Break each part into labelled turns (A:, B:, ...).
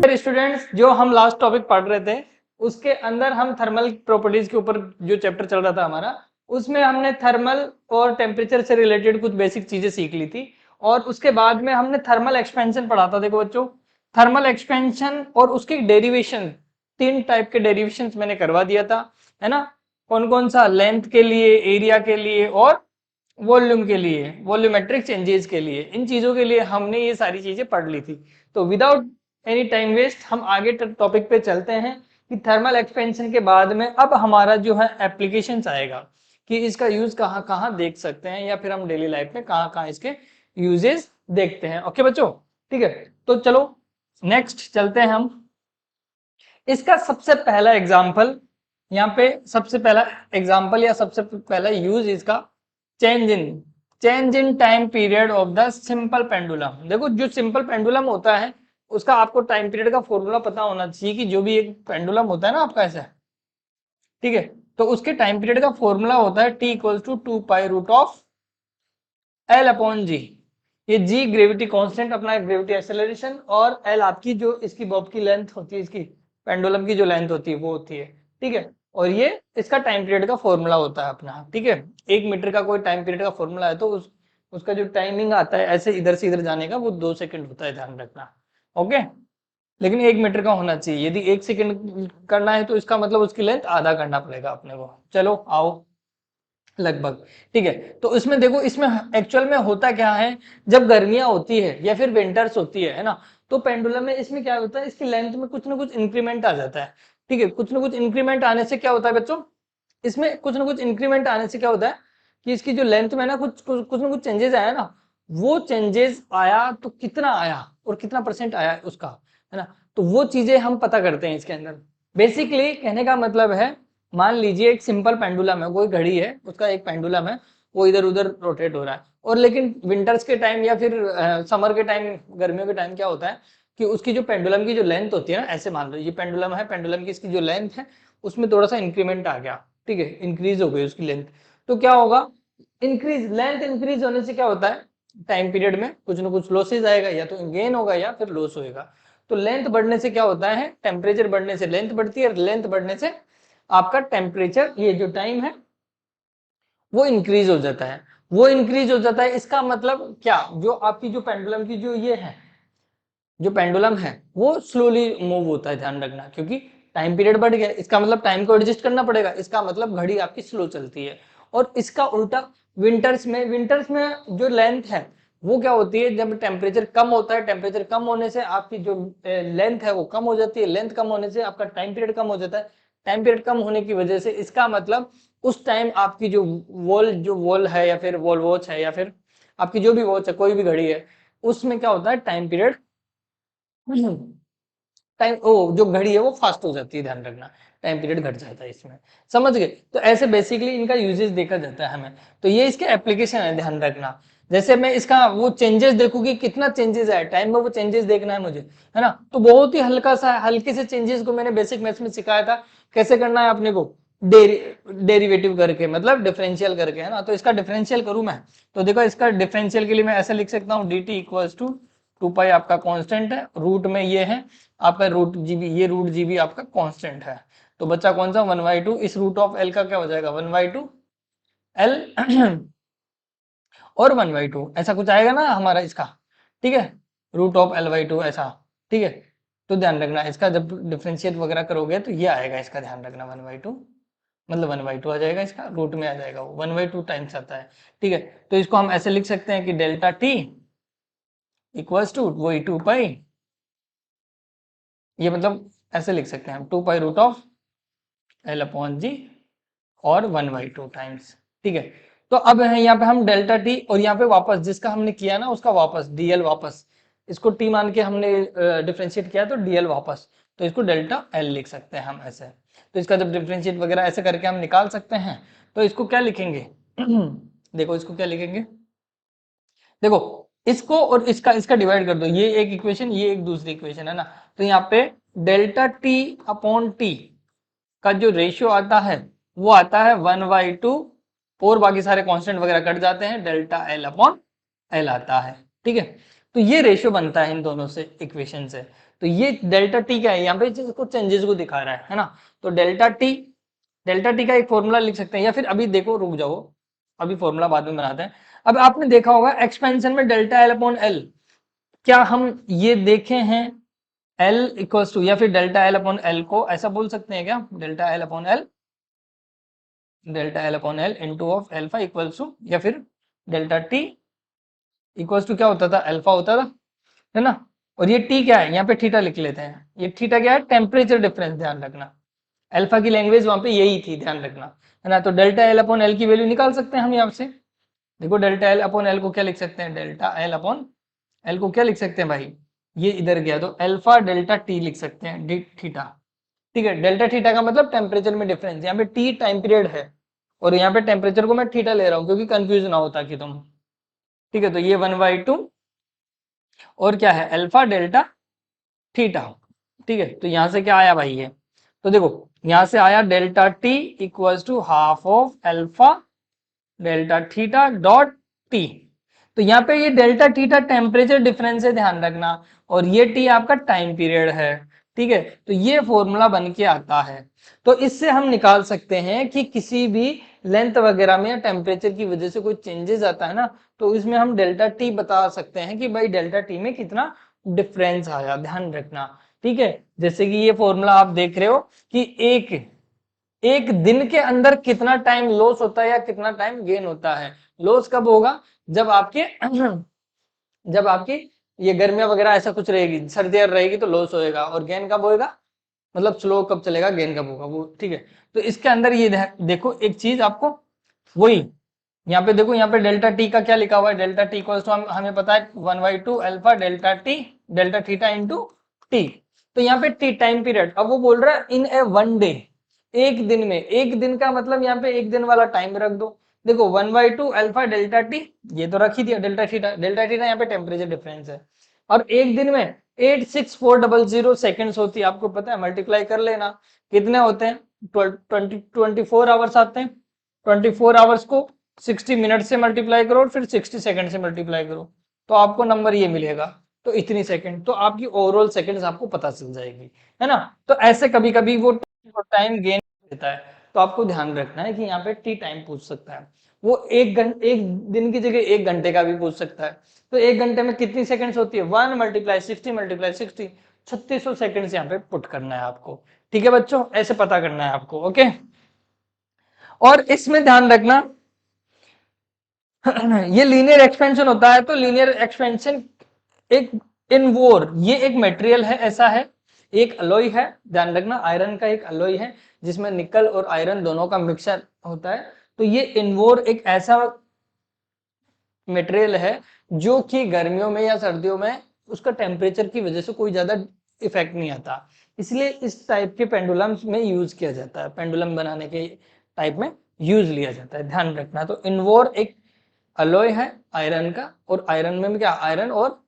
A: Students, जो हम last topic पढ़ रहे थे उसके अंदर हम थर्मल प्रॉपर्टीज के ऊपर जो चैप्टर चल रहा था हमारा, उसमें हमने थर्मल और टेम्परेचर से रिलेटेड कुछ बेसिक चीजें सीख ली थी और उसके बाद में हमने थर्मल एक्सपेंशन पढ़ा था। देखो बच्चों, थर्मल एक्सपेंशन और उसके डेरिवेशन, 3 टाइप के डेरिवेशन मैंने करवा दिया था, है ना। कौन कौन सा? लेंथ के लिए, एरिया के लिए और वॉल्यूम के लिए, वॉल्यूमेट्रिक चेंजेस के लिए। इन चीजों के लिए हमने ये सारी चीजें पढ़ ली थी। तो विदाउट एनी टाइम वेस्ट हम आगे टॉपिक पे चलते हैं कि थर्मल एक्सपेंशन के बाद में अब हमारा जो है एप्लीकेशंस आएगा कि इसका यूज कहाँ कहाँ देख सकते हैं या फिर हम डेली लाइफ में कहाँ कहाँ इसके यूजेस देखते हैं। ओके बच्चों, ठीक है। तो चलो नेक्स्ट चलते हैं हम। इसका सबसे पहला एग्जाम्पल यहाँ पे, सबसे पहला एग्जाम्पल या सबसे पहला यूज इसका change in time period of the simple pendulum. देखो, जो सिंपल पेंडुलम होता है उसका आपको टाइम पीरियड का फॉर्मूला पता होना चाहिए कि जो भी एक पेंडुलम होता है ना आपका ऐसा, ठीक है, तो उसके टाइम पीरियड का फॉर्मूला होता है T equal to 2 pi root of L upon G. ये जी ग्रेविटी कांस्टेंट अपना ग्रेविटी एक्सेलरेशन, और एल आपकी जो इसकी बॉब की लेंथ होती है, इसकी पेंडुलम की जो लेंथ होती है वो होती है, ठीक है। और ये इसका टाइम पीरियड का फॉर्मूला होता है अपना, ठीक है। 1 मीटर का कोई टाइम पीरियड का फॉर्मूला है तो उसका जो टाइमिंग आता है ऐसे इधर से इधर जाने का वो 2 सेकंड होता है, ध्यान रखना। ओके, लेकिन 1 मीटर का होना चाहिए। यदि 1 सेकंड करना है तो इसका मतलब उसकी लेंथ आधा करना पड़ेगा अपने को। चलो आओ, लगभग, ठीक है। तो इसमें देखो, इसमें एक्चुअल में होता क्या है, जब गर्मियां होती है या फिर विंटर्स होती है ना, तो पेंडुलम में इसमें क्या होता है, इसकी लेंथ में कुछ ना कुछ इंक्रीमेंट आ जाता है, ठीक है। कुछ ना कुछ इंक्रीमेंट आने से क्या होता है बच्चों, इसमें कुछ ना कुछ इंक्रीमेंट आने से क्या होता है कि इसकी जो लेंथ में ना कुछ ना कुछ चेंजेस आया ना, वो चेंजेस आया तो कितना आया और कितना परसेंट आया उसका, है ना। तो वो चीजें हम पता करते हैं इसके अंदर। बेसिकली कहने का मतलब है, मान लीजिए एक सिंपल पेंडुलम है, कोई घड़ी है, उसका एक पेंडुलम है, वो इधर उधर रोटेट हो रहा है। और लेकिन विंटर्स के टाइम या फिर समर के टाइम, गर्मियों के टाइम क्या होता है कि उसकी जो पेंडुलम की जो लेंथ होती है ना, ऐसे मान लो ये पेंडुलम है, पेंडुलम की इसकी जो लेंथ है उसमें थोड़ा सा इंक्रीमेंट आ गया, ठीक है, इंक्रीज हो गई उसकी लेंथ। तो क्या होगा, इंक्रीज लेंथ इंक्रीज होने से क्या होता है, टाइम पीरियड में कुछ ना कुछ लॉसेज आएगा, या तो गेन होगा या फिर लॉस होएगा। तो लेंथ बढ़ने से क्या होता है, टेम्परेचर बढ़ने से लेंथ बढ़ती है, लेंथ बढ़ने से आपका टेम्परेचर, ये जो टाइम है वो इंक्रीज हो जाता है। वो इंक्रीज हो जाता है, इसका मतलब क्या, जो आपकी जो पेंडुलम की जो ये है, जो पेंडुलम है वो स्लोली मूव होता है, ध्यान रखना, क्योंकि टाइम पीरियड बढ़ गया, इसका मतलब टाइम को एडजस्ट करना पड़ेगा, इसका मतलब घड़ी आपकी स्लो चलती है। और इसका उल्टा विंटर्स में जो लेंथ है वो क्या होती है, जब टेम्परेचर कम होता है, टेम्परेचर कम होने से आपकी जो लेंथ है वो कम हो जाती है, लेंथ कम होने से आपका टाइम पीरियड कम हो जाता है, टाइम पीरियड कम होने की वजह से इसका मतलब उस टाइम आपकी जो वॉल है या फिर वॉल वॉच है या फिर आपकी जो भी वॉच है, कोई भी घड़ी है, उसमें क्या होता है, टाइम पीरियड, टाइम ओ जो घड़ी है वो फास्ट हो जाती है, ध्यान रखना, टाइम पीरियड घट जाता है इसमें। समझ गए? तो ऐसे बेसिकली इनका यूजेस देखा जाता है हमें। तो ये इसके एप्लीकेशन है, ध्यान रखना। जैसे मैं इसका वो चेंजेस देखूँ कि कितना चेंजेस आया टाइम में, वो चेंजेस देखना है मुझे, है ना। तो बहुत ही हल्का सा, हल्के से चेंजेस को मैंने बेसिक मैथ्स में सिखाया था, कैसे करना है अपने को, डेरिवेटिव करके, मतलब डिफरेंशियल करके, है ना। तो इसका डिफरेंशियल करूं मैं, तो देखो इसका डिफरेंशियल के लिए मैं ऐसे लिख सकता हूँ, डी टी इक्वल्स टू 2 पाई आपका कांस्टेंट है, रूट में ये है आपका रूट जीबी, ये रूट जीबी आपका कांस्टेंट है। तो बच्चा कौन सा, 1/2, इस रूट ऑफ एल का क्या हो जाएगा, 1/2 एल और 1/2 ऐसा कुछ आएगा ना हमारा इसका, ठीक है, रूट ऑफ L/2 ऐसा, ठीक है। तो ध्यान रखना, इसका जब डिफरेंशिएट वगैरह करोगे तो ये आएगा, इसका ध्यान रखना, 1/2, मतलब 1/2 आ जाएगा, इसका रूट में आ जाएगा, वो 1/2 टाइम्स आता है, ठीक है। तो इसको हम ऐसे लिख सकते हैं कि डेल्टा टी इक्वल्स टू वही 2 पाई, ये मतलब ऐसे लिख सकते हैं हम, 2 pi root of L upon G और 1/2 टाइम्स, ठीक है। तो अब है यहाँ पे हम डेल्टा टी, और यहाँ पे वापस जिसका हमने किया ना उसका वापस डीएल, वापस इसको टी मान के हमने डिफ्रेंशिएट किया तो डीएल वापस, तो इसको डेल्टा एल लिख सकते हैं हम ऐसे। तो इसका जब डिफ्रेंशिएट वगैरह ऐसे करके हम निकाल सकते हैं, तो इसको क्या लिखेंगे देखो इसको क्या लिखेंगे, देखो इसको और इसका इसका डिवाइड कर दो, ये एक इक्वेशन, ये एक दूसरी इक्वेशन, है ना। तो यहाँ पे डेल्टा टी अपॉन टी का जो रेशियो आता है वो आता है 1/2, और बाकी सारे कांस्टेंट वगैरह कट जाते हैं, डेल्टा एल अपॉन एल आता है, ठीक है। तो ये रेशियो बनता है इन दोनों से, इक्वेशन से। तो ये डेल्टा टी क्या है, यहाँ पे कुछ चेंजेस को दिखा रहा है ना। तो डेल्टा टी का एक फॉर्मूला लिख सकते हैं, या फिर अभी देखो रुक जाओ, अभी फॉर्मूला बाद में बनाते हैं। अब आपने देखा होगा एक्सपेंशन में डेल्टा एल अपॉन एल, क्या हम ये देखे हैं एल इक्वल्स टू, या फिर डेल्टा एल अपॉन एल को ऐसा बोल सकते हैं क्या, delta L upon L into of alpha equals to, या फिर डेल्टा टी इक्वल्स टू क्या होता था, अल्फा होता था, है ना। और ये टी क्या है, यहाँ पे थीटा लिख लेते हैं, ये थीटा क्या है, टेम्परेचर डिफरेंस, ध्यान रखना अल्फा की लैंग्वेज वहां पे यही थी, ध्यान रखना, है ना। तो डेल्टा एल अपॉन एल की वैल्यू निकाल सकते हैं हम यहाँ से। देखो डेल्टा एल अपॉन एल को क्या लिख सकते हैं, डेल्टा एल अपॉन एल को क्या लिख सकते हैं भाई, ये इधर गया तो अल्फा डेल्टा टी लिख सकते हैं, डी थीटा, ठीक है। डेल्टा थीटा का मतलब टेम्परेचर में डिफरेंस, यहाँ पे टी टाइम पीरियड है और यहाँ पे टेम्परेचर को मैं थीटा ले रहा हूँ क्योंकि कंफ्यूज ना होता कि तुम, ठीक है। तो ये 1/2 और क्या है अल्फा डेल्टा थीटा, ठीक है। तो यहाँ से क्या आया भाई ये, तो देखो यहाँ से आया delta T equals to half of alpha delta theta dot T. तो यहाँ पे ये डेल्टा थीटा टेम्परेचर डिफरेंस है, ध्यान रखना, और ये टी आपका टाइम पीरियड है, ठीक है। तो ये फॉर्मूला बन के आता है। तो इससे हम निकाल सकते हैं कि किसी भी लेंथ वगैरह में या टेम्परेचर की वजह से कोई चेंजेस आता है ना, तो इसमें हम डेल्टा टी बता सकते हैं कि भाई डेल्टा टी में कितना डिफरेंस आया, ध्यान रखना, ठीक है। जैसे कि ये फॉर्मूला आप देख रहे हो कि एक एक दिन के अंदर कितना टाइम लॉस होता है या कितना टाइम गेन होता है। लॉस कब होगा, जब आपके जब आपकी ये गर्मियां वगैरह ऐसा कुछ रहेगी, सर्दियां रहेगी तो लॉस होएगा, और गेन कब होएगा, मतलब स्लो कब चलेगा, गेन कब होगा वो, ठीक है। तो इसके अंदर ये देखो एक चीज आपको, वही यहाँ पे देखो, यहाँ पे डेल्टा टी का क्या लिखा हुआ है, डेल्टा टी इक्वल्स टू हमें पता है 1/2 alpha delta T delta theta into T. तो यहाँ पे टी टाइम पीरियड, अब वो बोल रहा है इन ए वन डे, एक दिन में, एक दिन का मतलब यहाँ पे एक दिन वाला टाइम रख दो। देखो 1/2 अल्फा डेल्टा टी, ये तो रख ही दिया, डेल्टा थीटा यहाँ पे टेम्परेचर डिफरेंस है, और एक दिन में 86400 सेकेंड्स होती है, आपको पता है, मल्टीप्लाई कर लेना, कितने होते हैं 24 आवर्स आते हैं, 24 आवर्स को 60 मिनट से मल्टीप्लाई करो और फिर 60 सेकंड से मल्टीप्लाई करो, तो आपको नंबर ये मिलेगा, तो इतनी सेकंड, तो आपकी ओवरऑल सेकंड्स आपको पता चल जाएगी, है ना। तो ऐसे कभी कभी वो टाइम गेन देता है, तो आपको ध्यान रखना है कि यहाँ पे टी टाइम पूछ सकता है, वो एक दिन की जगह 1 घंटे का भी पूछ सकता है। तो 1 घंटे में कितनी सेकंड्स होती है, 1 × 60 3600 सेकंड्स यहाँ पे पुट करना है आपको, ठीक है बच्चों, ऐसे पता करना है आपको, ओके। और इसमें ध्यान रखना ये लीनियर एक्सपेंशन होता है, तो लीनियर एक्सपेंशन एक इनवोर, ये एक मटेरियल है, ऐसा है, एक अलॉय है, ध्यान रखना आयरन का एक अलॉय है जिसमें निकल और आयरन दोनों का मिक्सचर होता है। तो ये इनवोर एक ऐसा मटेरियल है जो कि गर्मियों में या सर्दियों में उसका टेम्परेचर की वजह से कोई ज्यादा इफेक्ट नहीं आता, इसलिए इस टाइप के पेंडुलम में यूज किया जाता है, पेंडुलम बनाने के टाइप में यूज लिया जाता है, ध्यान रखना। तो इनवोर एक अलॉय है आयरन का, और आयरन में क्या, आयरन और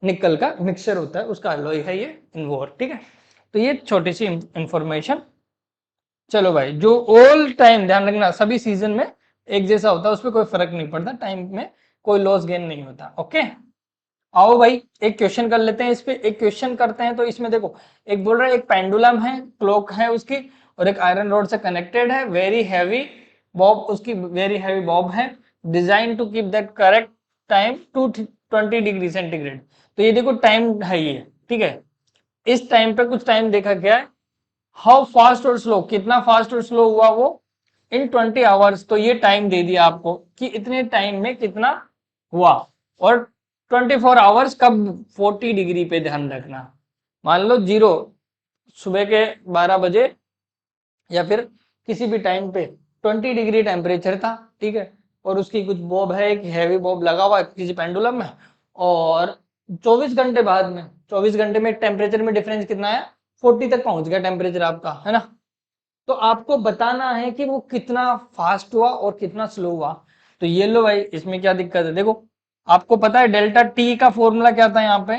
A: निकल का मिक्सचर होता है, उसका अलॉय है ये इनवोर, ठीक है। तो ये छोटी सी इंफॉर्मेशन। चलो भाई, जो ऑल टाइम ध्यान रखना सभी सीजन में एक जैसा होता है, उस पर कोई फर्क नहीं पड़ता, टाइम में कोई लॉस गेन नहीं होता, ओके। आओ भाई एक क्वेश्चन कर लेते हैं, इस पे एक क्वेश्चन करते हैं। तो इसमें देखो एक बोल रहा है, एक पेंडुलम है, क्लॉक है उसकी, और एक आयरन रॉड से कनेक्टेड है, वेरी हैवी बॉब, उसकी वेरी हैवी बॉब है, design to keep the correct time to 20 degree centigrade. तो ये देखो टाइम है ये, ठीक है। इस टाइम पे कुछ टाइम देखा गया है, हाउ फास्ट और स्लो, कितना फास्ट और स्लो हुआ वो इन 20 आवर्स। तो ये टाइम दे दिया आपको कि इतने टाइम में कितना हुआ, और 24 आवर्स कब, 40 डिग्री पे, ध्यान रखना। मान लो जीरो, सुबह के 12 बजे या फिर किसी भी टाइम पे 20 डिग्री टेम्परेचर था, ठीक है, और उसकी कुछ बॉब है, एक हैवी बॉब लगा हुआ है किसी पेंडुलम में, और 24 घंटे बाद में, 24 घंटे में टेम्परेचर में डिफरेंस कितना है, 40 तक पहुंच गया टेम्परेचर आपका, है ना। तो आपको बताना है कि वो कितना फास्ट हुआ और कितना स्लो हुआ। तो ये लो भाई, इसमें क्या दिक्कत है, देखो आपको पता है डेल्टा टी का फॉर्मूला क्या था यहाँ पे,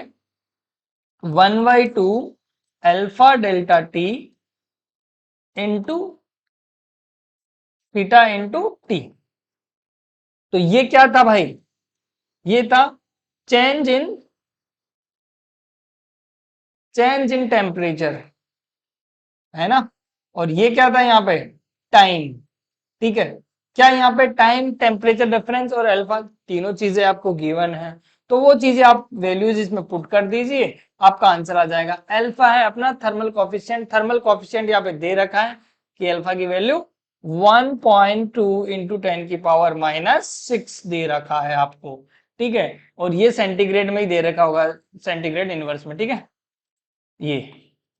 A: 1/2 alpha delta T into theta into T. तो ये क्या था भाई, ये था change in change in temperature, है ना, और ये क्या था यहाँ पे, टाइम, ठीक है। क्या यहाँ पे टाइम, टेम्परेचर डिफरेंस और अल्फा तीनों चीजें आपको गिवन है, तो वो चीजें आप वैल्यूज इसमें पुट कर दीजिए, आपका आंसर आ जाएगा। अल्फा है अपना थर्मल कोफिशिएंट, थर्मल कोफिशिएंट यहाँ पे दे रखा है कि अल्फा की वैल्यू 1.2 इंटू 10 की पावर -6 दे रखा है आपको, ठीक है। और ये सेंटीग्रेड में ही दे रखा होगा, सेंटीग्रेड इनवर्स में, ठीक है ये,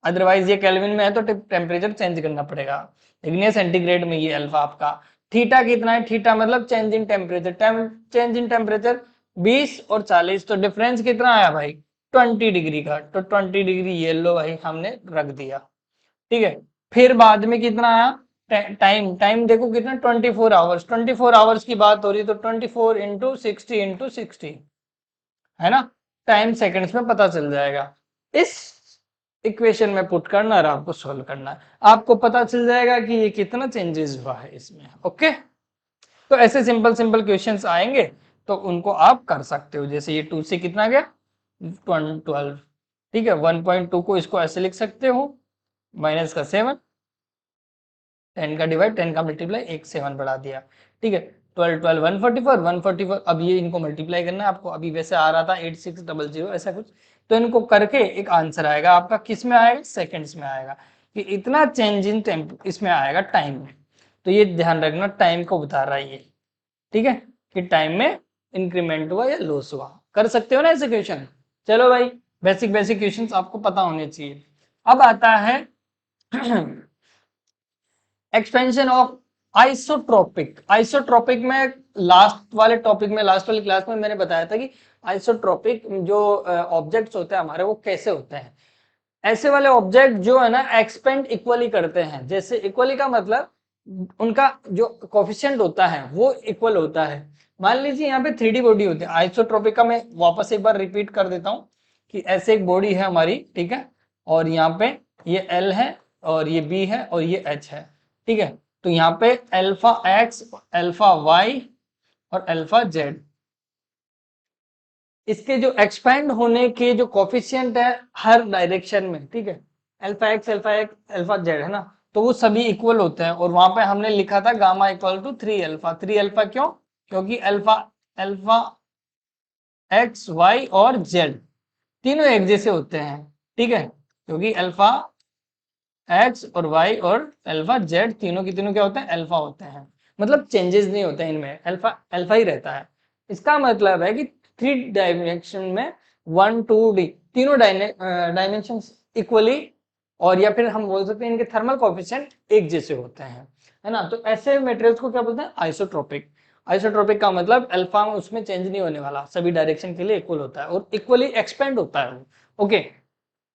A: अदरवाइज ये केल्विन में है तो टेम्परेचर चेंज करना पड़ेगा, लेकिन ये सेंटीग्रेड में ये अल्फा आपका। थीटा कितना है, थीटा मतलब change in temperature, change in temperature 20 और 40, तो डिफरेंस कितना आया भाई 20 डिग्री का, तो 20 डिग्री ये लो भाई हमने रख दिया, ठीक है। फिर बाद में कितना आया टाइम, टाइम देखो कितना 24 आवर्स, 24 आवर्स की बात हो रही है तो 24 इंटू 60 इंटू 60, है ना, टाइम सेकंड्स में पता चल जाएगा। इस इक्वेशन में पुट करना और आपको सोल्व करना है, आपको पता चल जाएगा कि ये कितना चेंजेस हुआ है इसमें, ओके। तो ऐसे सिंपल सिंपल क्वेश्चंस आएंगे तो उनको आप कर सकते हो, जैसे ये 2 से कितना गया 12, ठीक है। 1.2 को इसको ऐसे लिख सकते हो, माइनस का 7, 10 का डिवाइड 10 का मल्टीप्लाई, एक 7 बढ़ा दिया, ठीक है। 12 12 144 144, अब ये इनको मल्टीप्लाई करना है आपको, अभी वैसे आ रहा था 8600 ऐसा कुछ, तो इनको करके एक आंसर आएगा आपका, किस में आएगा, सेकंड्स में आएगा, कि इतना चेंज इन टेम्प इसमें आएगा टाइम में। तो ये ध्यान रखना टाइम को बता रहा है ये, ठीक है, कि टाइम में इंक्रीमेंट हुआ या लॉस हुआ। कर सकते हो ना ऐसे क्वेश्चन। चलो भाई, बेसिक बेसिक क्वेश्चंस आपको पता होने चाहिए। अब आता है एक्सपेंशन ऑफ आइसोट्रोपिक। आइसोट्रोपिक में लास्ट वाले टॉपिक में, लास्ट वाली क्लास में मैंने बताया था कि आइसोट्रोपिक जो ऑब्जेक्ट्स होते हैं हमारे वो कैसे होते हैं। ऐसे वाले ऑब्जेक्ट जो है ना एक्सपेंड इक्वली करते हैं, जैसे इक्वली का मतलब उनका जो कोफिशिएंट होता है वो इक्वल होता है। मान लीजिए यहाँ पे 3D बॉडी होती है, आइसोट्रोपिक का मैं वापस एक बार रिपीट कर देता हूँ कि ऐसे एक बॉडी है हमारी, ठीक है, और यहाँ पे ये L है और ये B है और ये H है, ठीक है। तो यहाँ पे अल्फा X, अल्फा Y और अल्फा Z, इसके जो एक्सपेंड होने के जो कोफिशिएंट है हर डायरेक्शन में, ठीक है, अल्फा एक्स अल्फा जेड, है ना, तो वो सभी इक्वल होते हैं। और वहां पे हमने लिखा था gamma equal to 3 alpha, 3 alpha क्यों, क्योंकि अल्फा अल्फा एक्स वाई और जेड तीनों एक जैसे होते हैं, ठीक है, क्योंकि अल्फा एक्स और वाई और अल्फा जेड तीनों की तीनों क्या होते हैं, अल्फा होते हैं, मतलब चेंजेस नहीं होते इनमें, अल्फा अल्फा ही रहता है। इसका मतलब है कि 3 डायमेंशन में 1 2 डी तीनों डायमेंशन इक्वली, और या फिर हम बोल सकते हैं इनके थर्मल कोएफिशिएंट एक जैसे होते हैं, है ना। तो ऐसे मटेरियल्स को क्या बोलते हैं, आइसोट्रोपिक। आइसोट्रोपिक का मतलब अल्फा उसमें चेंज नहीं होने वाला, सभी डायरेक्शन के लिए इक्वल होता है और इक्वली एक्सपेंड होता है, ओके।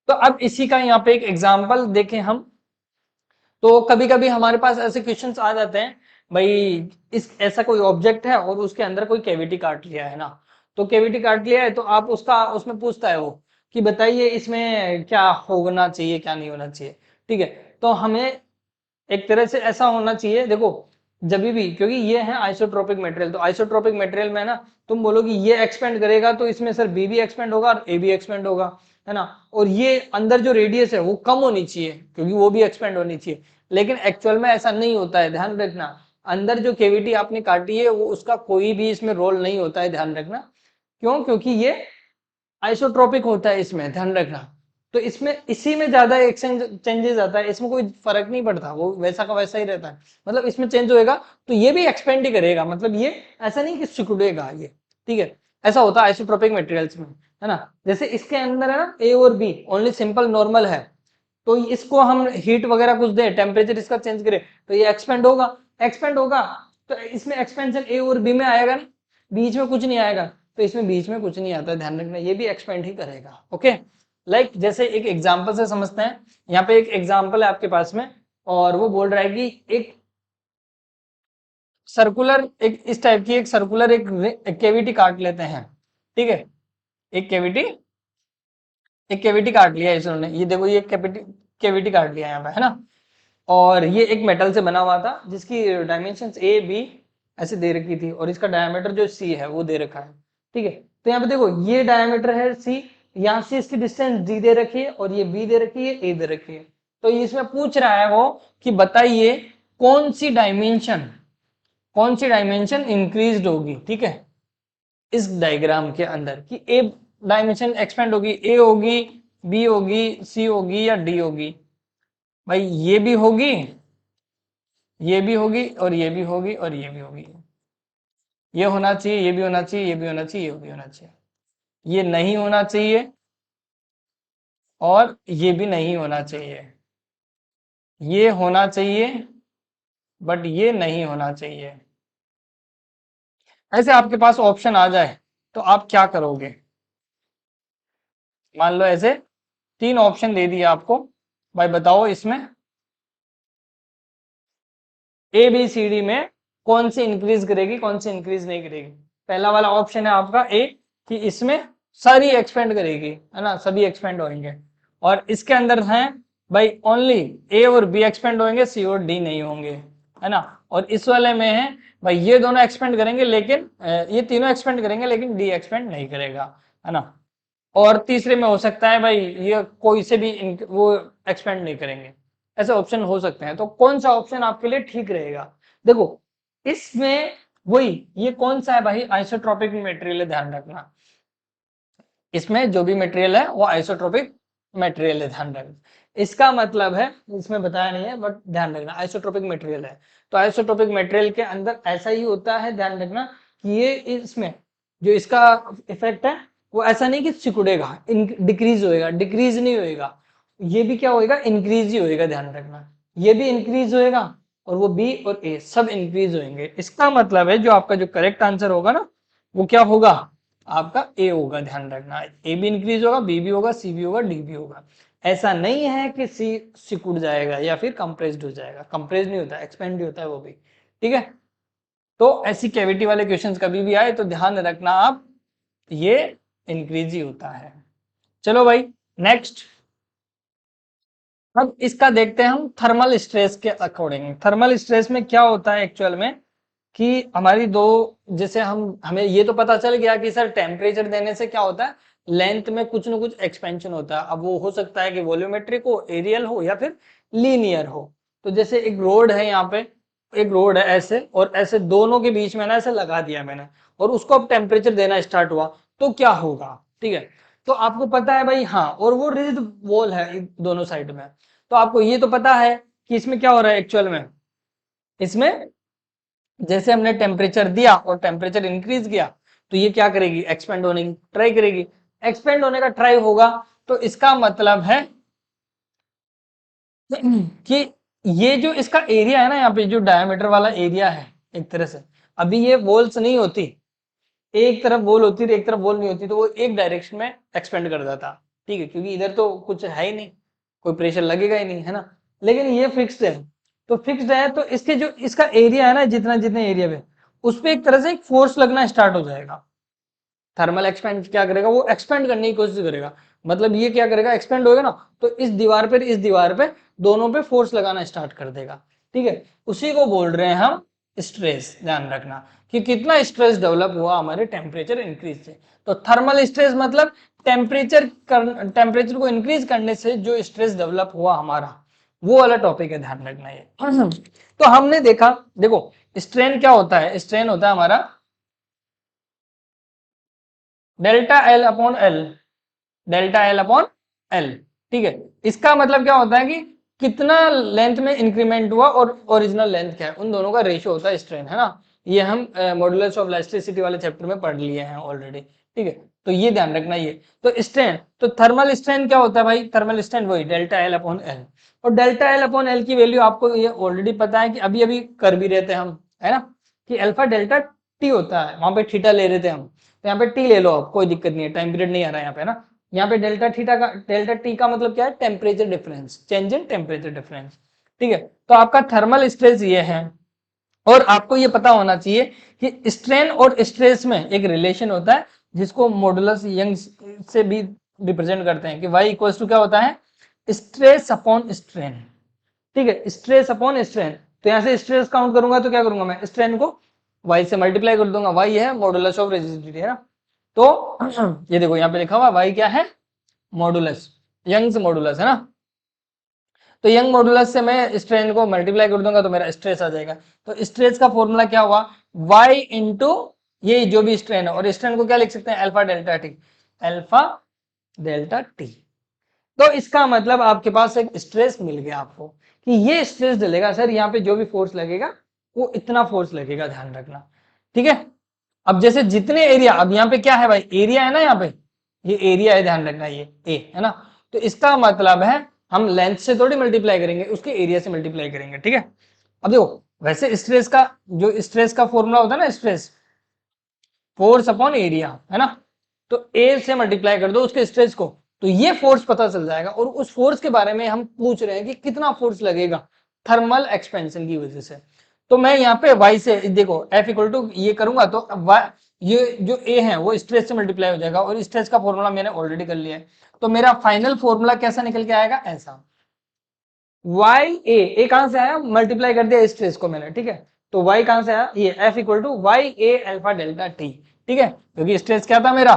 A: तो अब इसी का यहाँ पे एक एग्जाम्पल देखें हम, तो कभी कभी हमारे पास ऐसे क्वेश्चंस आ जाते हैं भाई, इस ऐसा कोई ऑब्जेक्ट है और उसके अंदर कोई कैविटी काट लिया है ना, तो कैविटी काट लिया है तो आप उसका उसमें पूछता है वो कि बताइए इसमें क्या होना चाहिए क्या नहीं होना चाहिए, ठीक है। तो हमें एक तरह से ऐसा होना चाहिए, देखो जब भी, क्योंकि ये है आइसोट्रोपिक मटेरियल, तो आइसोट्रोपिक मटेरियल में ना तुम बोलोगे ये एक्सपेंड करेगा तो इसमें सर बी भी एक्सपेंड होगा और ए भी एक्सपेंड होगा, है ना, और ये अंदर जो रेडियस है वो कम होनी चाहिए क्योंकि वो भी एक्सपेंड होनी चाहिए, लेकिन एक्चुअल में ऐसा नहीं होता है, ध्यान रखना। अंदर जो केविटी आपने काटी है वो उसका कोई भी इसमें रोल नहीं होता है, ध्यान रखना। क्यों, क्योंकि ये आइसोट्रोपिक होता है, इसमें ध्यान रखना। तो इसमें इसी में ज्यादा एक्सचेंज चेंजेस आता है, इसमें कोई फर्क नहीं पड़ता, वो वैसा का वैसा ही रहता है, मतलब इसमें चेंज होएगा तो ये भी एक्सपेंड ही करेगा, मतलब ये ऐसा नहीं कि सिकुड़ेगा ये, ठीक है। ऐसा होता है आइसोट्रोपिक मटेरियल्स में, है ना। जैसे इसके अंदर है ना ए और बी ओनली सिंपल नॉर्मल है, तो इसको हम हीट वगैरह कुछ दे, टेम्परेचर इसका चेंज करे तो ये एक्सपेंड होगा, एक्सपेंड होगा तो इसमें एक्सपेंशन ए और बी में आएगा ना, बीच में कुछ नहीं आएगा, तो इसमें बीच में कुछ नहीं आता, ध्यान रखना, ये भी एक्सपेंड ही करेगा, ओके। लाइक जैसे एक एग्जांपल से समझते हैं, यहाँ पे एक एग्जांपल है आपके पास में और वो बोल रहा है कि एक सर्कुलर, एक इस टाइप की एक सर्कुलर एक कैविटी काट लेते हैं, ठीक है, एक कैविटी एक कैविटी काट लिया है इसने, ये देखो ये कैविटी कैविटी काट लिया यहाँ पे, है ना, और ये एक मेटल से बना हुआ था जिसकी डायमेंशंस ए बी ऐसे दे रखी थी और इसका डायमीटर जो सी है वो दे रखा है, ठीक है। तो यहाँ पे देखो ये डायमीटर है सी, यहाँ से इसकी डिस्टेंस डी दे रखी है और ये बी दे रखी है, ए दे रखी है। तो इसमें पूछ रहा है वो कि बताइए कौन सी डायमेंशन इंक्रीज्ड होगी, ठीक है, इस डायग्राम के अंदर, कि ए डायमेंशन एक्सपेंड होगी, ए होगी, बी होगी, सी होगी या डी होगी। भाई ये भी होगी, ये भी होगी, और ये भी होगी, और ये भी होगी। ये होना चाहिए, ये भी होना चाहिए, ये भी होना चाहिए, ये भी होना चाहिए। ये नहीं होना चाहिए और ये भी नहीं होना चाहिए। ये होना चाहिए बट ये नहीं होना चाहिए। ऐसे आपके पास ऑप्शन आ जाए तो आप क्या करोगे? मान लो ऐसे 3 ऑप्शन दे दिए आपको, भाई बताओ इसमें ए बी सी डी में कौन सी इंक्रीज करेगी, कौन सी इंक्रीज नहीं करेगी। पहला वाला ऑप्शन है आपका ए, कि इसमें सारी एक्सपेंड करेगी, है ना, सभी एक्सपेंड होंगे। और इसके अंदर है भाई ओनली ए और बी एक्सपेंड होंगे, सी और डी नहीं होंगे, है ना। और इस वाले में है भाई ये दोनों एक्सपेंड करेंगे लेकिन ये तीनों एक्सपेंड करेंगे लेकिन डी एक्सपेंड नहीं करेगा, है ना। और तीसरे में हो सकता है भाई ये कोई से भी वो एक्सपेंड नहीं करेंगे। ऐसे ऑप्शन हो सकते हैं, तो कौन सा ऑप्शन आपके लिए ठीक रहेगा? देखो इसमें वही, ये कौन सा है भाई, आइसोट्रोपिक मटेरियल है, ध्यान रखना। इसमें जो भी मटेरियल है वो आइसोट्रोपिक मटेरियल है, ध्यान रखना। इसका मतलब है, इसमें बताया नहीं है बट ध्यान रखना, आइसोट्रोपिक मटेरियल है। तो आइसोट्रोपिक मटेरियल के अंदर ऐसा ही होता है, ध्यान रखना कि ये इसमें जो इसका इफेक्ट है वो ऐसा नहीं कि सिकुड़ेगा, डिक्रीज होएगा, डिक्रीज नहीं होएगा। ये भी क्या होएगा, इंक्रीज ही होएगा, ध्यान रखना। ये भी इंक्रीज होएगा और वो बी और ए सब इंक्रीज होंगे। इसका मतलब है जो आपका जो करेक्ट आंसर होगा ना वो क्या होगा, आपका ए होगा, ध्यान रखना। ए भी इंक्रीज होगा, बी भी होगा, सी भी होगा, डी भी होगा। ऐसा नहीं है कि सी सिकुड़ जाएगा या फिर कंप्रेस्ड हो जाएगा, कंप्रेस नहीं होता, एक्सपेंड भी होता है वो भी, ठीक है। तो ऐसी कैविटी वाले क्वेश्चंस कभी भी आए तो ध्यान रखना आप, ये इंक्रीज ही होता है। चलो भाई नेक्स्ट, अब इसका देखते हैं हम थर्मल स्ट्रेस के अकॉर्डिंग। थर्मल स्ट्रेस में क्या होता है एक्चुअल में, कि हमारी दो, जैसे हमें ये तो पता चल गया कि सर टेम्परेचर देने से क्या होता है, लेंथ में कुछ ना कुछ एक्सपेंशन होता है। अब वो हो सकता है कि वॉल्यूमेट्रिक हो, एरियल हो या फिर लीनियर हो। तो जैसे एक रोड है, यहाँ पे एक रोड है ऐसे, और ऐसे दोनों के बीच में ना ऐसे लगा दिया मैंने, और उसको अब टेम्परेचर देना स्टार्ट हुआ तो क्या होगा, ठीक है। तो आपको पता है भाई, हाँ, और वो रिजिड वॉल है दोनों साइड में। तो आपको ये तो पता है कि इसमें क्या हो रहा है एक्चुअल में, इसमें जैसे हमने टेम्परेचर दिया और टेम्परेचर इंक्रीज किया तो ये क्या करेगी, एक्सपेंड होने की ट्राई करेगी। एक्सपेंड होने का ट्राई होगा तो इसका मतलब है कि ये जो इसका एरिया है ना, यहाँ पे जो डायमीटर वाला एरिया है, एक तरह से अभी ये वॉल्स नहीं होती, एक तरफ वॉल होती है एक तरफ वॉल नहीं होती, तो वो एक डायरेक्शन में एक्सपेंड कर देता, ठीक है, क्योंकि इधर तो कुछ है ही नहीं, कोई प्रेशर लगेगा ही नहीं, है ना। लेकिन ये फिक्स्ड है, तो फिक्स्ड है तो इसके जो इसका एरिया है ना, जितना जितने एरिया पे, उस पर एक तरह से एक फोर्स लगना स्टार्ट हो जाएगा। थर्मल एक्सपेंड क्या करेगा, वो एक्सपेंड करने की कोशिश करेगा। मतलब ये क्या करेगा, एक्सपेंड होगा ना, तो इस दीवार पे दोनों पे फोर्स लगाना स्टार्ट कर देगा, ठीक है। उसी को बोल रहे हैं हम स्ट्रेस। ध्यान रखना कि कितना स्ट्रेस डेवलप हुआ हमारे टेम्परेचर इंक्रीज से। तो थर्मल स्ट्रेस मतलब टेम्परेचर को इंक्रीज करने से जो स्ट्रेस डेवलप हुआ हमारा, वो वाला टॉपिक है, ध्यान रखना ये। तो हमने देखा, देखो स्ट्रेन क्या होता है, स्ट्रेन होता है हमारा delta L upon L, delta L upon L, ठीक है। इसका मतलब क्या होता है कि कितना लेंथ में इंक्रीमेंट हुआ और ओरिजिनल लेंथ क्या है, उन दोनों का रेशियो होता है स्ट्रेन, है ना। ये हम मॉडुलस ऑफ इलास्टिसिटी वाले चैप्टर में पढ़ लिए हैं ऑलरेडी, ठीक है। तो ये ध्यान रखना ये। तो स्ट्रेन, तो थर्मल स्ट्रेन क्या होता है भाई, थर्मल स्ट्रेन वही डेल्टा एल अपॉन एल। और डेल्टा एल अपॉन एल की वैल्यू आपको ये ऑलरेडी पता है कि अभी अभी कर भी रहते हम, है ना, कि अल्फा डेल्टा टी होता है, वहां पे थीटा ले रहे थे हम, तो यहाँ पे टी ले लो आप, कोई दिक्कत नहीं है, टाइम पीरियड नहीं आ रहा है यहाँ पे ना। यहाँ पे डेल्टा टी का मतलब क्या है, temperature difference, change in temperature difference, ठीक है। तो आपका थर्मल स्ट्रेस ये है। और आपको ये पता होना चाहिए कि स्ट्रेन और स्ट्रेस में एक रिलेशन होता है जिसको मॉडुलस यंग से भी रिप्रेजेंट करते हैं, कि y इक्वल्स टू क्या होता है, स्ट्रेस अपॉन स्ट्रेन, ठीक है, स्ट्रेस अपॉन स्ट्रेन। तो यहाँ से स्ट्रेस काउंट करूंगा तो क्या करूंगा, मैं स्ट्रेन को y से मल्टीप्लाई कर दूंगा, y है मॉडुलस ऑफ रेजिस्टिविटी, है ना। तो ये देखो यहाँ पे लिखा हुआ y क्या है, मॉडुलस, यंग्स मॉडुलस है ना। तो यंग मॉडुलस से मैं स्ट्रेन को मल्टीप्लाई कर दूंगा तो मेरा स्ट्रेस आ जाएगा। तो स्ट्रेस का फॉर्मूला क्या हुआ, y इंटू ये जो भी स्ट्रेन है, और स्ट्रेन को क्या लिख सकते हैं, alpha delta T, alpha delta T. तो इसका मतलब आपके पास एक स्ट्रेस मिल गया आपको कि ये स्ट्रेस डलेगा सर, यहाँ पे जो भी फोर्स लगेगा वो इतना फोर्स लगेगा, ध्यान रखना, ठीक है। अब जैसे जितने एरिया, अब यहाँ पे क्या है भाई, एरिया है ना, यहाँ पे ये एरिया है, ध्यान रखना ये ए है ना। तो इसका मतलब है हम लेंथ से थोड़ी मल्टीप्लाई करेंगे, उसके एरिया से मल्टीप्लाई करेंगे, ठीक है। अब देखो वैसे स्ट्रेस का जो स्ट्रेस का फॉर्मूला होता है ना, स्ट्रेस फोर्स अपॉन एरिया है ना, तो ए से मल्टीप्लाई कर दो उसके स्ट्रेस को, तो ये फोर्स पता चल जाएगा। और उस फोर्स के बारे में हम पूछ रहे हैं कि कितना फोर्स लगेगा थर्मल एक्सपेंशन की वजह से। तो मैं यहाँ पे y से देखो F इक्वल टू ये करूंगा तो y, ये जो a है वो स्ट्रेस से मल्टीप्लाई हो जाएगा, और स्ट्रेस का फॉर्मूला मैंने ऑलरेडी कर लिया है। तो मेरा फाइनल फॉर्मूला कैसा निकल के आएगा, ऐसा y a कहां से आया, मल्टीप्लाई कर दिया स्ट्रेस को मैंने, ठीक है। तो y कहां से आया, ये F equal to y a alpha delta t, ठीक है, क्योंकि स्ट्रेस क्या था मेरा,